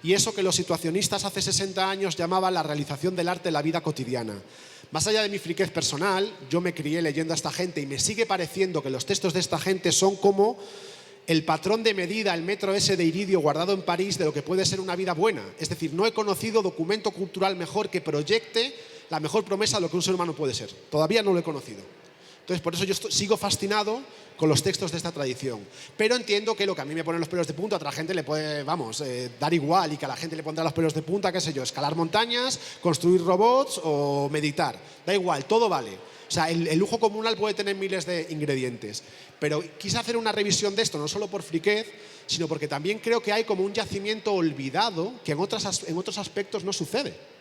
y eso que los situacionistas hace 60 años llamaban la realización del arte en la vida cotidiana. Más allá de mi friquez personal, yo me crié leyendo a esta gente y me sigue pareciendo que los textos de esta gente son como el patrón de medida, el metro ese de iridio guardado en París de lo que puede ser una vida buena. Es decir, no he conocido documento cultural mejor que proyecte la mejor promesa de lo que un ser humano puede ser. Todavía no lo he conocido. Entonces, por eso yo sigo fascinado con los textos de esta tradición. Pero entiendo que lo que a mí me pone los pelos de punta, a otra gente le puede, dar igual, y que a la gente le pondrá los pelos de punta, qué sé yo, escalar montañas, construir robots o meditar. Da igual, todo vale. O sea, el lujo comunal puede tener miles de ingredientes. Pero quise hacer una revisión de esto, no solo por friquez, sino porque también creo que hay como un yacimiento olvidado que en otros aspectos no sucede.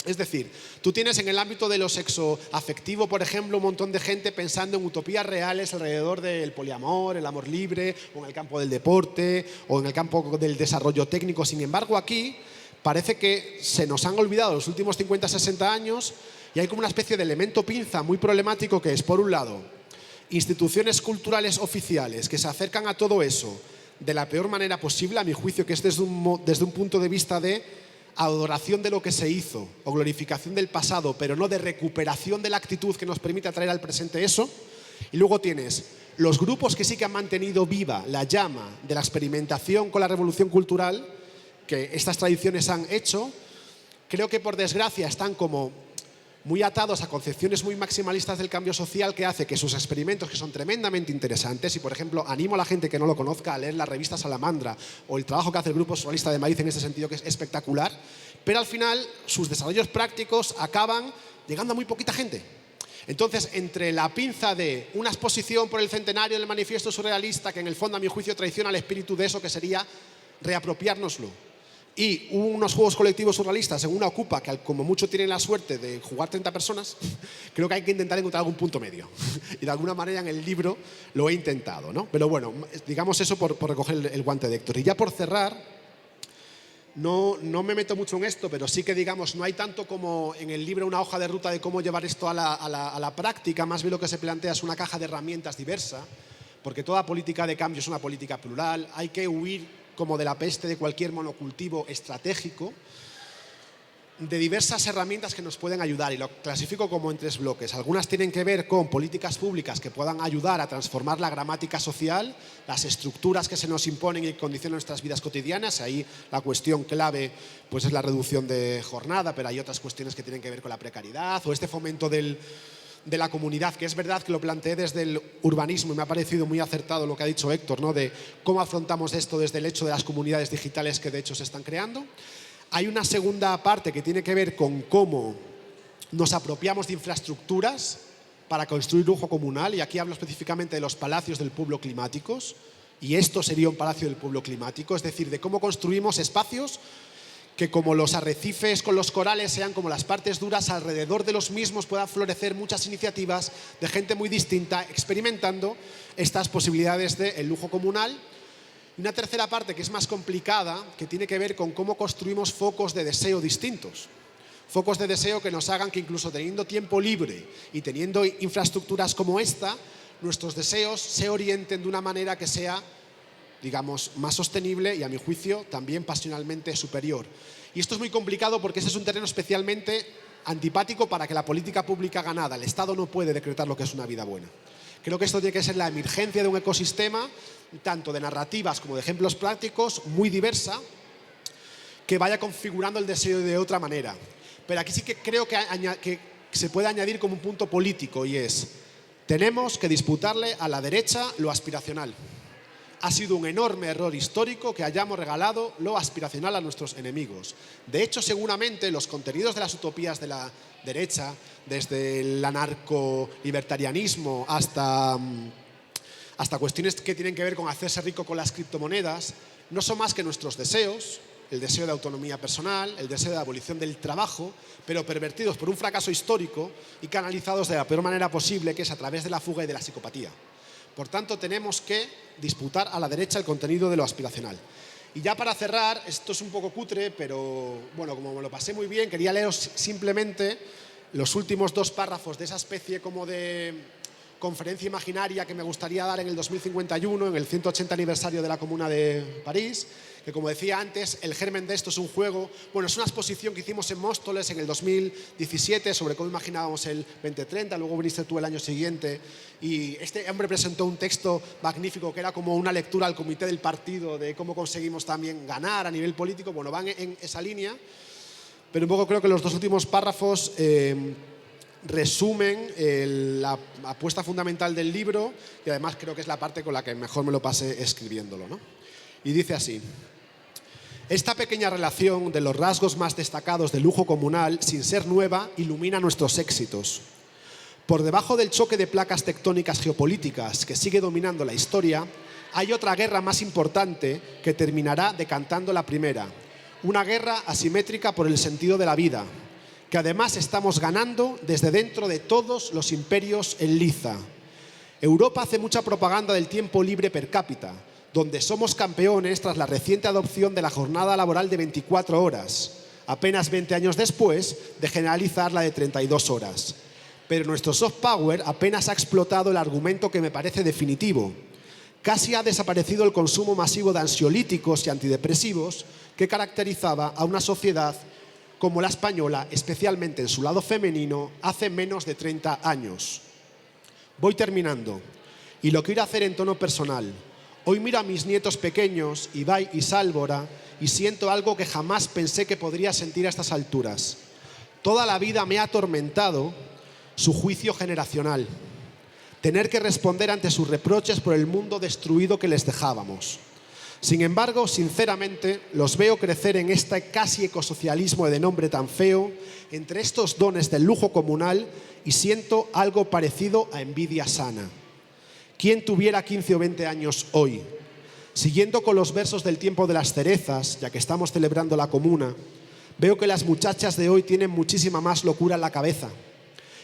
Es decir, tú tienes en el ámbito de lo sexoafectivo, por ejemplo, un montón de gente pensando en utopías reales alrededor del poliamor, el amor libre, o en el campo del deporte, o en el campo del desarrollo técnico. Sin embargo, aquí parece que se nos han olvidado los últimos 50, 60 años y hay como una especie de elemento pinza muy problemático que es, por un lado, instituciones culturales oficiales que se acercan a todo eso de la peor manera posible, a mi juicio, que es desde un punto de vista de adoración de lo que se hizo o glorificación del pasado, pero no de recuperación de la actitud que nos permite traer al presente eso. Y luego tienes los grupos que sí que han mantenido viva la llama de la experimentación con la revolución cultural que estas tradiciones han hecho. Creo que por desgracia están como muy atados a concepciones muy maximalistas del cambio social, que hace que sus experimentos, que son tremendamente interesantes, y por ejemplo animo a la gente que no lo conozca a leer la revista Salamandra o el trabajo que hace el Grupo Surrealista de Madrid en ese sentido, que es espectacular, pero al final sus desarrollos prácticos acaban llegando a muy poquita gente. Entonces, entre la pinza de una exposición por el centenario del manifiesto surrealista, que en el fondo a mi juicio traiciona el espíritu de eso, que sería reapropiárnoslo, y unos juegos colectivos surrealistas en una Ocupa que como mucho tienen la suerte de jugar 30 personas, creo que hay que intentar encontrar algún punto medio. Y de alguna manera en el libro lo he intentado, ¿no? Pero bueno, digamos eso por recoger el guante de Héctor. Y ya por cerrar, no me meto mucho en esto, pero sí que digamos, no hay tanto como en el libro una hoja de ruta de cómo llevar esto a la práctica, más bien lo que se plantea es una caja de herramientas diversa, porque toda política de cambio es una política plural, hay que huir como de la peste de cualquier monocultivo estratégico, de diversas herramientas que nos pueden ayudar, y lo clasifico como en 3 bloques. Algunas tienen que ver con políticas públicas que puedan ayudar a transformar la gramática social, las estructuras que se nos imponen y condicionan nuestras vidas cotidianas. Ahí la cuestión clave pues es la reducción de jornada, pero hay otras cuestiones que tienen que ver con la precariedad o este fomento de la comunidad, que es verdad que lo planteé desde el urbanismo y me ha parecido muy acertado lo que ha dicho Héctor, ¿no? De cómo afrontamos esto desde el hecho de las comunidades digitales que de hecho se están creando. Hay una segunda parte que tiene que ver con cómo nos apropiamos de infraestructuras para construir lujo comunal, y aquí hablo específicamente de los palacios del pueblo climáticos, y esto sería un palacio del pueblo climático, es decir, de cómo construimos espacios que como los arrecifes con los corales sean como las partes duras, alrededor de los mismos puedan florecer muchas iniciativas de gente muy distinta experimentando estas posibilidades del lujo comunal. Y una tercera parte que es más complicada, que tiene que ver con cómo construimos focos de deseo distintos. Focos de deseo que nos hagan que incluso teniendo tiempo libre y teniendo infraestructuras como esta, nuestros deseos se orienten de una manera que sea, digamos, más sostenible y a mi juicio también pasionalmente superior. Y esto es muy complicado porque ese es un terreno especialmente antipático para que la política pública haga nada. El Estado no puede decretar lo que es una vida buena. Creo que esto tiene que ser la emergencia de un ecosistema, tanto de narrativas como de ejemplos prácticos, muy diversa, que vaya configurando el deseo de otra manera. Pero aquí sí que creo que se puede añadir como un punto político, y es: tenemos que disputarle a la derecha lo aspiracional. Ha sido un enorme error histórico que hayamos regalado lo aspiracional a nuestros enemigos. De hecho, seguramente los contenidos de las utopías de la derecha, desde el anarco-libertarianismo hasta hasta cuestiones que tienen que ver con hacerse rico con las criptomonedas, no son más que nuestros deseos, el deseo de autonomía personal, el deseo de abolición del trabajo, pero pervertidos por un fracaso histórico y canalizados de la peor manera posible, que es a través de la fuga y de la psicopatía. Por tanto, tenemos que disputar a la derecha el contenido de lo aspiracional. Y ya para cerrar, esto es un poco cutre, pero bueno, como me lo pasé muy bien, quería leeros simplemente los últimos 2 párrafos de esa especie como de conferencia imaginaria que me gustaría dar en el 2051, en el 180 aniversario de la Comuna de París, que como decía antes, el germen de esto es un juego, bueno, es una exposición que hicimos en Móstoles en el 2017 sobre cómo imaginábamos el 2030, luego viniste tú el año siguiente y este hombre presentó un texto magnífico que era como una lectura al comité del partido de cómo conseguimos también ganar a nivel político, bueno, van en esa línea, pero un poco creo que los 2 últimos párrafos resumen la apuesta fundamental del libro y además creo que es la parte con la que mejor me lo pasé escribiéndolo, ¿no? Y dice así: esta pequeña relación de los rasgos más destacados del lujo comunal, sin ser nueva, ilumina nuestros éxitos. Por debajo del choque de placas tectónicas geopolíticas que sigue dominando la historia, hay otra guerra más importante que terminará decantando la primera. Una guerra asimétrica por el sentido de la vida, que además estamos ganando desde dentro de todos los imperios en liza. Europa hace mucha propaganda del tiempo libre per cápita, donde somos campeones tras la reciente adopción de la jornada laboral de 24 horas, apenas 20 años después de generalizar la de 32 horas. Pero nuestro soft power apenas ha explotado el argumento que me parece definitivo. Casi ha desaparecido el consumo masivo de ansiolíticos y antidepresivos que caracterizaba a una sociedad como la española, especialmente en su lado femenino, hace menos de 30 años. Voy terminando, y lo quiero hacer en tono personal. Hoy miro a mis nietos pequeños, Ibai y Sálvora, y siento algo que jamás pensé que podría sentir a estas alturas. Toda la vida me ha atormentado su juicio generacional, tener que responder ante sus reproches por el mundo destruido que les dejábamos. Sin embargo, sinceramente, los veo crecer en este casi ecosocialismo de nombre tan feo, entre estos dones del lujo comunal, y siento algo parecido a envidia sana. ¿Quién tuviera 15 o 20 años hoy? Siguiendo con los versos del tiempo de las cerezas, ya que estamos celebrando la comuna, veo que las muchachas de hoy tienen muchísima más locura en la cabeza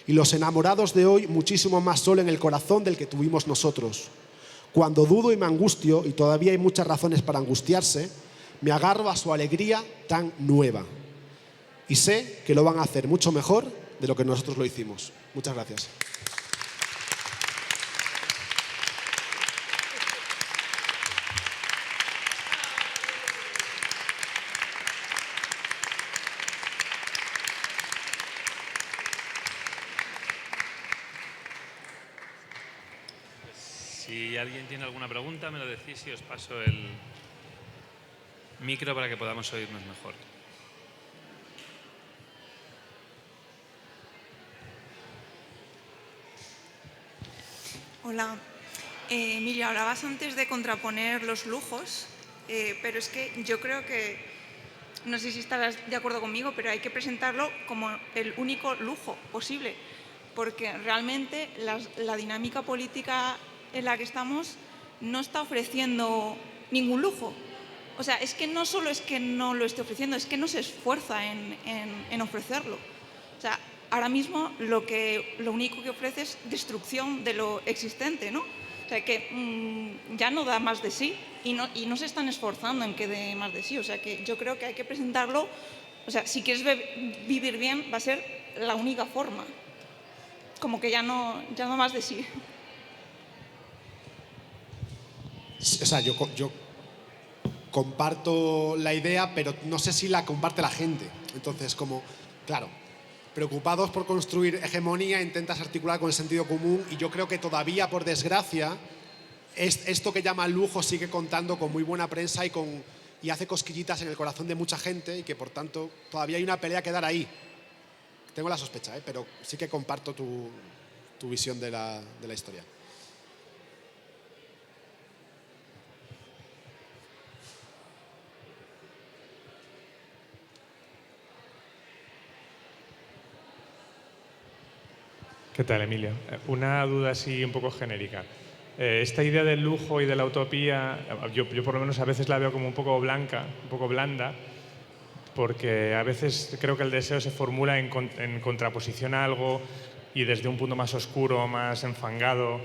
y los enamorados de hoy muchísimo más sol en el corazón del que tuvimos nosotros. Cuando dudo y me angustio, y todavía hay muchas razones para angustiarse, me agarro a su alegría tan nueva. Y sé que lo van a hacer mucho mejor de lo que nosotros lo hicimos. Muchas gracias. Si alguien tiene alguna pregunta, me lo decís y os paso el micro para que podamos oírnos mejor. Hola. Emilio, hablabas antes de contraponer los lujos, pero es que yo creo que, no sé si estarás de acuerdo conmigo, pero hay que presentarlo como el único lujo posible, porque realmente la dinámica política en la que estamos no está ofreciendo ningún lujo. O sea, es que no solo es que no lo esté ofreciendo, es que no se esfuerza en ofrecerlo. O sea, ahora mismo lo único que ofrece es destrucción de lo existente, ¿no? O sea, que ya no da más de sí y no se están esforzando en que dé más de sí. O sea, que yo creo que hay que presentarlo. O sea, si quieres vivir bien, va a ser la única forma. Como que ya no más de sí. O sea, yo comparto la idea, pero no sé si la comparte la gente. Entonces, como, claro, preocupados por construir hegemonía, intentas articular con el sentido común y yo creo que todavía, por desgracia, esto que llama lujo sigue contando con muy buena prensa y hace cosquillitas en el corazón de mucha gente y que, por tanto, todavía hay una pelea que dar ahí. Tengo la sospecha, pero sí que comparto tu visión de la historia. ¿Qué tal, Emilio? Una duda así un poco genérica. Esta idea del lujo y de la utopía, yo por lo menos a veces la veo como un poco blanca, un poco blanda, porque a veces creo que el deseo se formula en contraposición a algo y desde un punto más oscuro, más enfangado.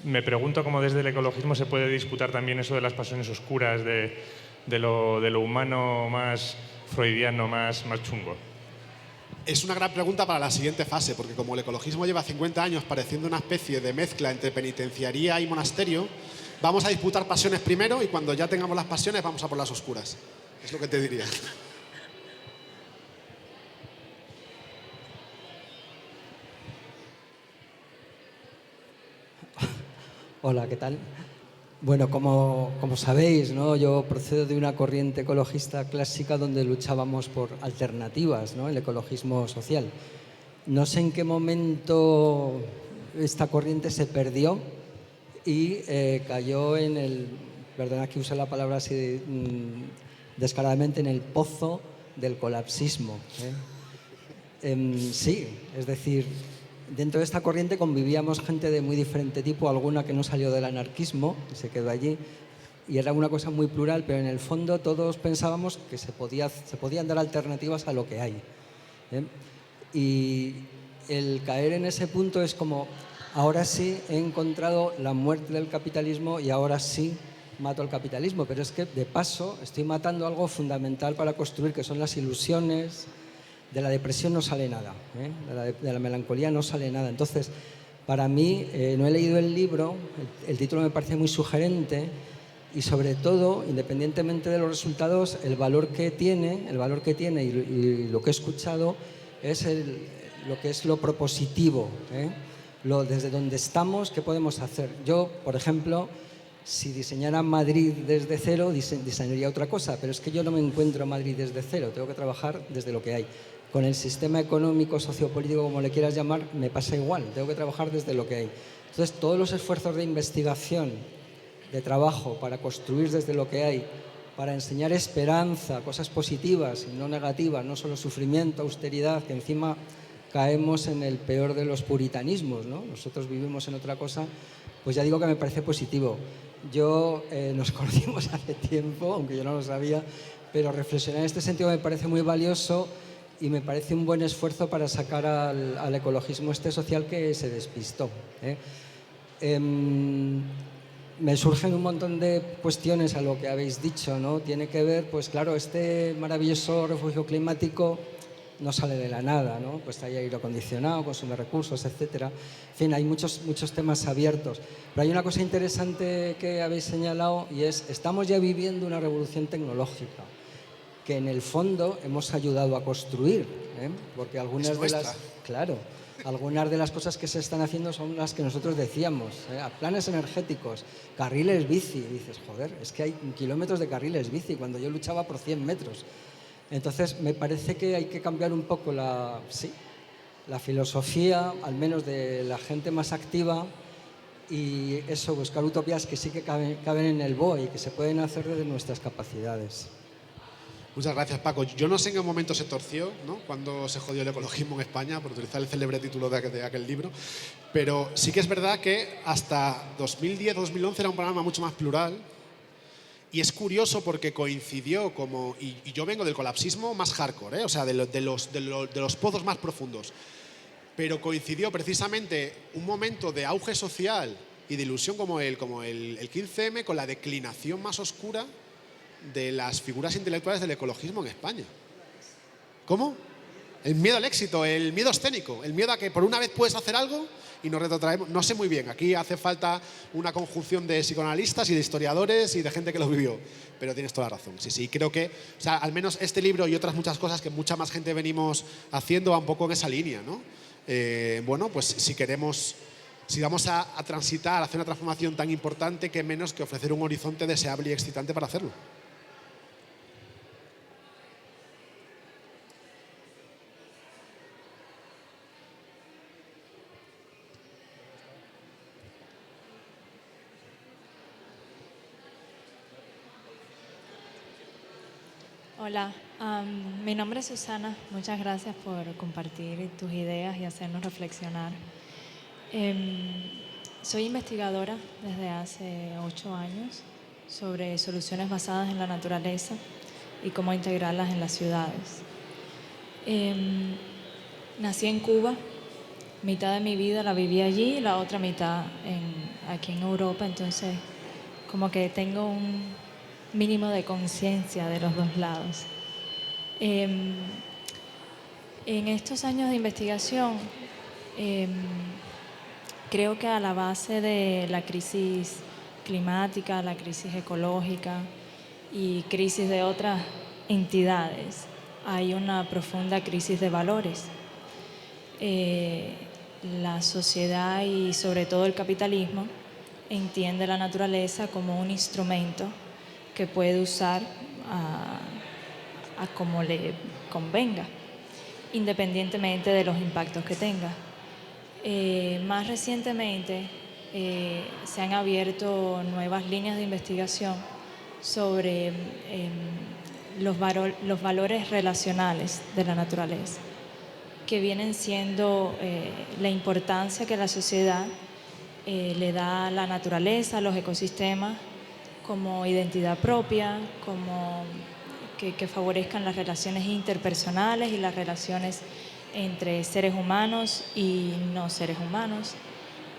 Me pregunto cómo desde el ecologismo se puede disputar también eso de las pasiones oscuras, de lo humano más freudiano, más chungo. Es una gran pregunta para la siguiente fase, porque como el ecologismo lleva 50 años pareciendo una especie de mezcla entre penitenciaría y monasterio, vamos a disputar pasiones primero y cuando ya tengamos las pasiones vamos a por las oscuras. Es lo que te diría. Hola, ¿qué tal? Bueno, como sabéis, ¿no? Yo procedo de una corriente ecologista clásica donde luchábamos por alternativas, ¿no? El ecologismo social. No sé en qué momento esta corriente se perdió y cayó en el, perdona que use la palabra así descaradamente, en el pozo del colapsismo. Sí, es decir, dentro de esta corriente convivíamos gente de muy diferente tipo, alguna que no salió del anarquismo y se quedó allí, y era una cosa muy plural, pero en el fondo todos pensábamos que se podían dar alternativas a lo que hay. Y el caer en ese punto es como, ahora sí he encontrado la muerte del capitalismo y ahora sí mato al capitalismo, pero es que de paso estoy matando algo fundamental para construir, que son las ilusiones. De la depresión no sale nada, de la melancolía no sale nada. Entonces, para mí, no he leído el libro, el título me parece muy sugerente y sobre todo, independientemente de los resultados, el valor que tiene y lo que he escuchado es lo que es lo propositivo, desde donde estamos, qué podemos hacer. Yo, por ejemplo, si diseñara Madrid desde cero, diseñaría otra cosa, pero es que yo no me encuentro en Madrid desde cero, tengo que trabajar desde lo que hay. Con el sistema económico, sociopolítico, como le quieras llamar, me pasa igual, tengo que trabajar desde lo que hay. Entonces, todos los esfuerzos de investigación, de trabajo, para construir desde lo que hay, para enseñar esperanza, cosas positivas y no negativas, no solo sufrimiento, austeridad, que encima caemos en el peor de los puritanismos, ¿no? Nosotros vivimos en otra cosa, pues ya digo que me parece positivo. Nos conocimos hace tiempo, aunque yo no lo sabía, pero reflexionar en este sentido me parece muy valioso y me parece un buen esfuerzo para sacar al ecologismo social que se despistó. Me surgen un montón de cuestiones a lo que habéis dicho, ¿no? Tiene que ver, pues claro, este maravilloso refugio climático no sale de la nada, ¿no? Pues hay aire acondicionado, consume recursos, etcétera. En fin, hay muchos temas abiertos. Pero hay una cosa interesante que habéis señalado y es, estamos ya viviendo una revolución tecnológica que en el fondo hemos ayudado a construir, porque algunas de las cosas que se están haciendo son las que nosotros decíamos, planes energéticos, carriles bici, y dices, joder, es que hay kilómetros de carriles bici cuando yo luchaba por 100 metros. Entonces, me parece que hay que cambiar un poco la filosofía, al menos de la gente más activa, y eso, buscar utopías que sí que caben en el BOE y que se pueden hacer desde nuestras capacidades. Muchas gracias, Paco. Yo no sé en qué momento se torció, ¿no? Cuando se jodió el ecologismo en España, por utilizar el célebre título de aquel libro, pero sí que es verdad que hasta 2010-2011 era un programa mucho más plural. Y es curioso porque coincidió y yo vengo del colapsismo más hardcore, o sea, de los pozos más profundos. Pero coincidió precisamente un momento de auge social y de ilusión como el 15M con la declinación más oscura de las figuras intelectuales del ecologismo en España. ¿Cómo? El miedo al éxito, el miedo escénico, el miedo a que por una vez puedes hacer algo y nos retrotraemos. No sé muy bien, aquí hace falta una conjunción de psicoanalistas y de historiadores y de gente que lo vivió, pero tienes toda la razón. Sí, creo que, o sea, al menos este libro y otras muchas cosas que mucha más gente venimos haciendo va un poco en esa línea, ¿no? Bueno, pues si vamos a transitar, a hacer una transformación tan importante, qué menos que ofrecer un horizonte deseable y excitante para hacerlo. Hola, mi nombre es Susana. Muchas gracias por compartir tus ideas y hacernos reflexionar. Soy investigadora desde hace 8 años sobre soluciones basadas en la naturaleza y cómo integrarlas en las ciudades. Nací en Cuba, mitad de mi vida la viví allí y la otra mitad aquí en Europa, entonces como que tengo un mínimo de conciencia de los dos lados. En estos años de investigación, creo que a la base de la crisis climática, la crisis ecológica y crisis de otras entidades, hay una profunda crisis de valores. La sociedad y sobre todo el capitalismo entiende la naturaleza como un instrumento que puede usar a como le convenga, independientemente de los impactos que tenga. Más recientemente se han abierto nuevas líneas de investigación sobre los valores relacionales de la naturaleza, que vienen siendo la importancia que la sociedad le da a la naturaleza, a los ecosistemas, como identidad propia, como que favorezcan las relaciones interpersonales y las relaciones entre seres humanos y no seres humanos,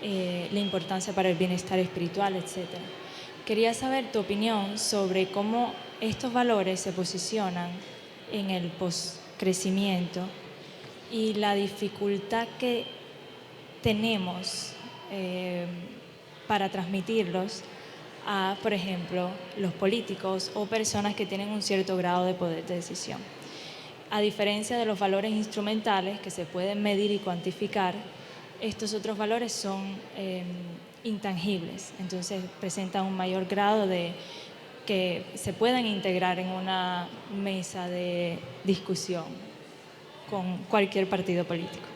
la importancia para el bienestar espiritual, etc. Quería saber tu opinión sobre cómo estos valores se posicionan en el poscrecimiento y la dificultad que tenemos para transmitirlos a, por ejemplo, los políticos o personas que tienen un cierto grado de poder de decisión. A diferencia de los valores instrumentales que se pueden medir y cuantificar, estos otros valores son intangibles, entonces presentan un mayor grado de que se puedan integrar en una mesa de discusión con cualquier partido político.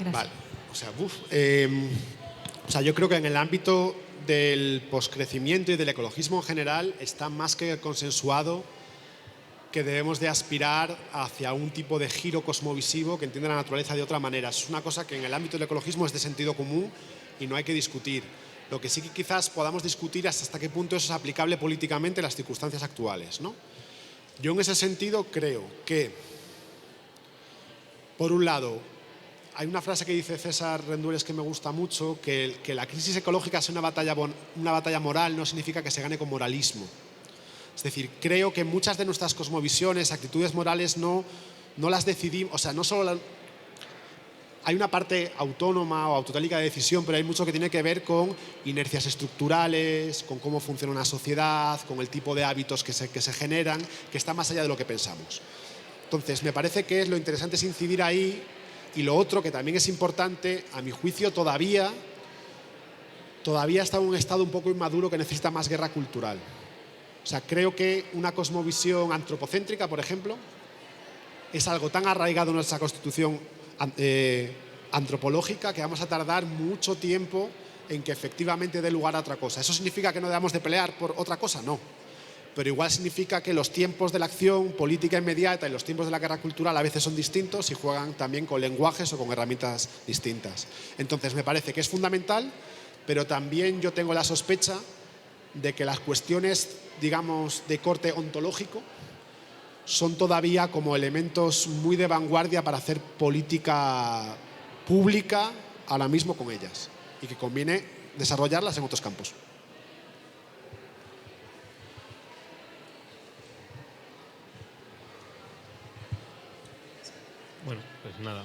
Gracias. Vale, yo creo que en el ámbito del poscrecimiento y del ecologismo en general está más que consensuado que debemos de aspirar hacia un tipo de giro cosmovisivo que entienda la naturaleza de otra manera. Es una cosa que en el ámbito del ecologismo es de sentido común y no hay que discutir. Lo que sí que quizás podamos discutir es hasta qué punto eso es aplicable políticamente en las circunstancias actuales, ¿no? Yo en ese sentido creo que, por un lado, hay una frase que dice César Rendueles que me gusta mucho, que la crisis ecológica sea una batalla moral no significa que se gane con moralismo. Es decir, creo que muchas de nuestras cosmovisiones, actitudes morales no las decidimos, o sea, no solo hay una parte autónoma o autotélica de decisión, pero hay mucho que tiene que ver con inercias estructurales, con cómo funciona una sociedad, con el tipo de hábitos que se generan, que está más allá de lo que pensamos. Entonces, me parece que lo interesante es incidir ahí. Y lo otro, que también es importante, a mi juicio todavía está en un estado un poco inmaduro que necesita más guerra cultural. O sea, creo que una cosmovisión antropocéntrica, por ejemplo, es algo tan arraigado en nuestra constitución antropológica que vamos a tardar mucho tiempo en que efectivamente dé lugar a otra cosa. ¿Eso significa que no debamos de pelear por otra cosa? No. Pero igual significa que los tiempos de la acción política inmediata y los tiempos de la guerra cultural a veces son distintos y juegan también con lenguajes o con herramientas distintas. Entonces me parece que es fundamental, pero también yo tengo la sospecha de que las cuestiones, digamos, de corte ontológico son todavía como elementos muy de vanguardia para hacer política pública ahora mismo con ellas y que conviene desarrollarlas en otros campos. Bueno, pues nada,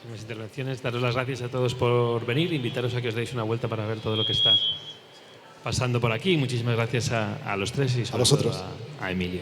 sin más intervenciones, daros las gracias a todos por venir, invitaros a que os deis una vuelta para ver todo lo que está pasando por aquí. Muchísimas gracias a los tres y sobre todo a Emilio.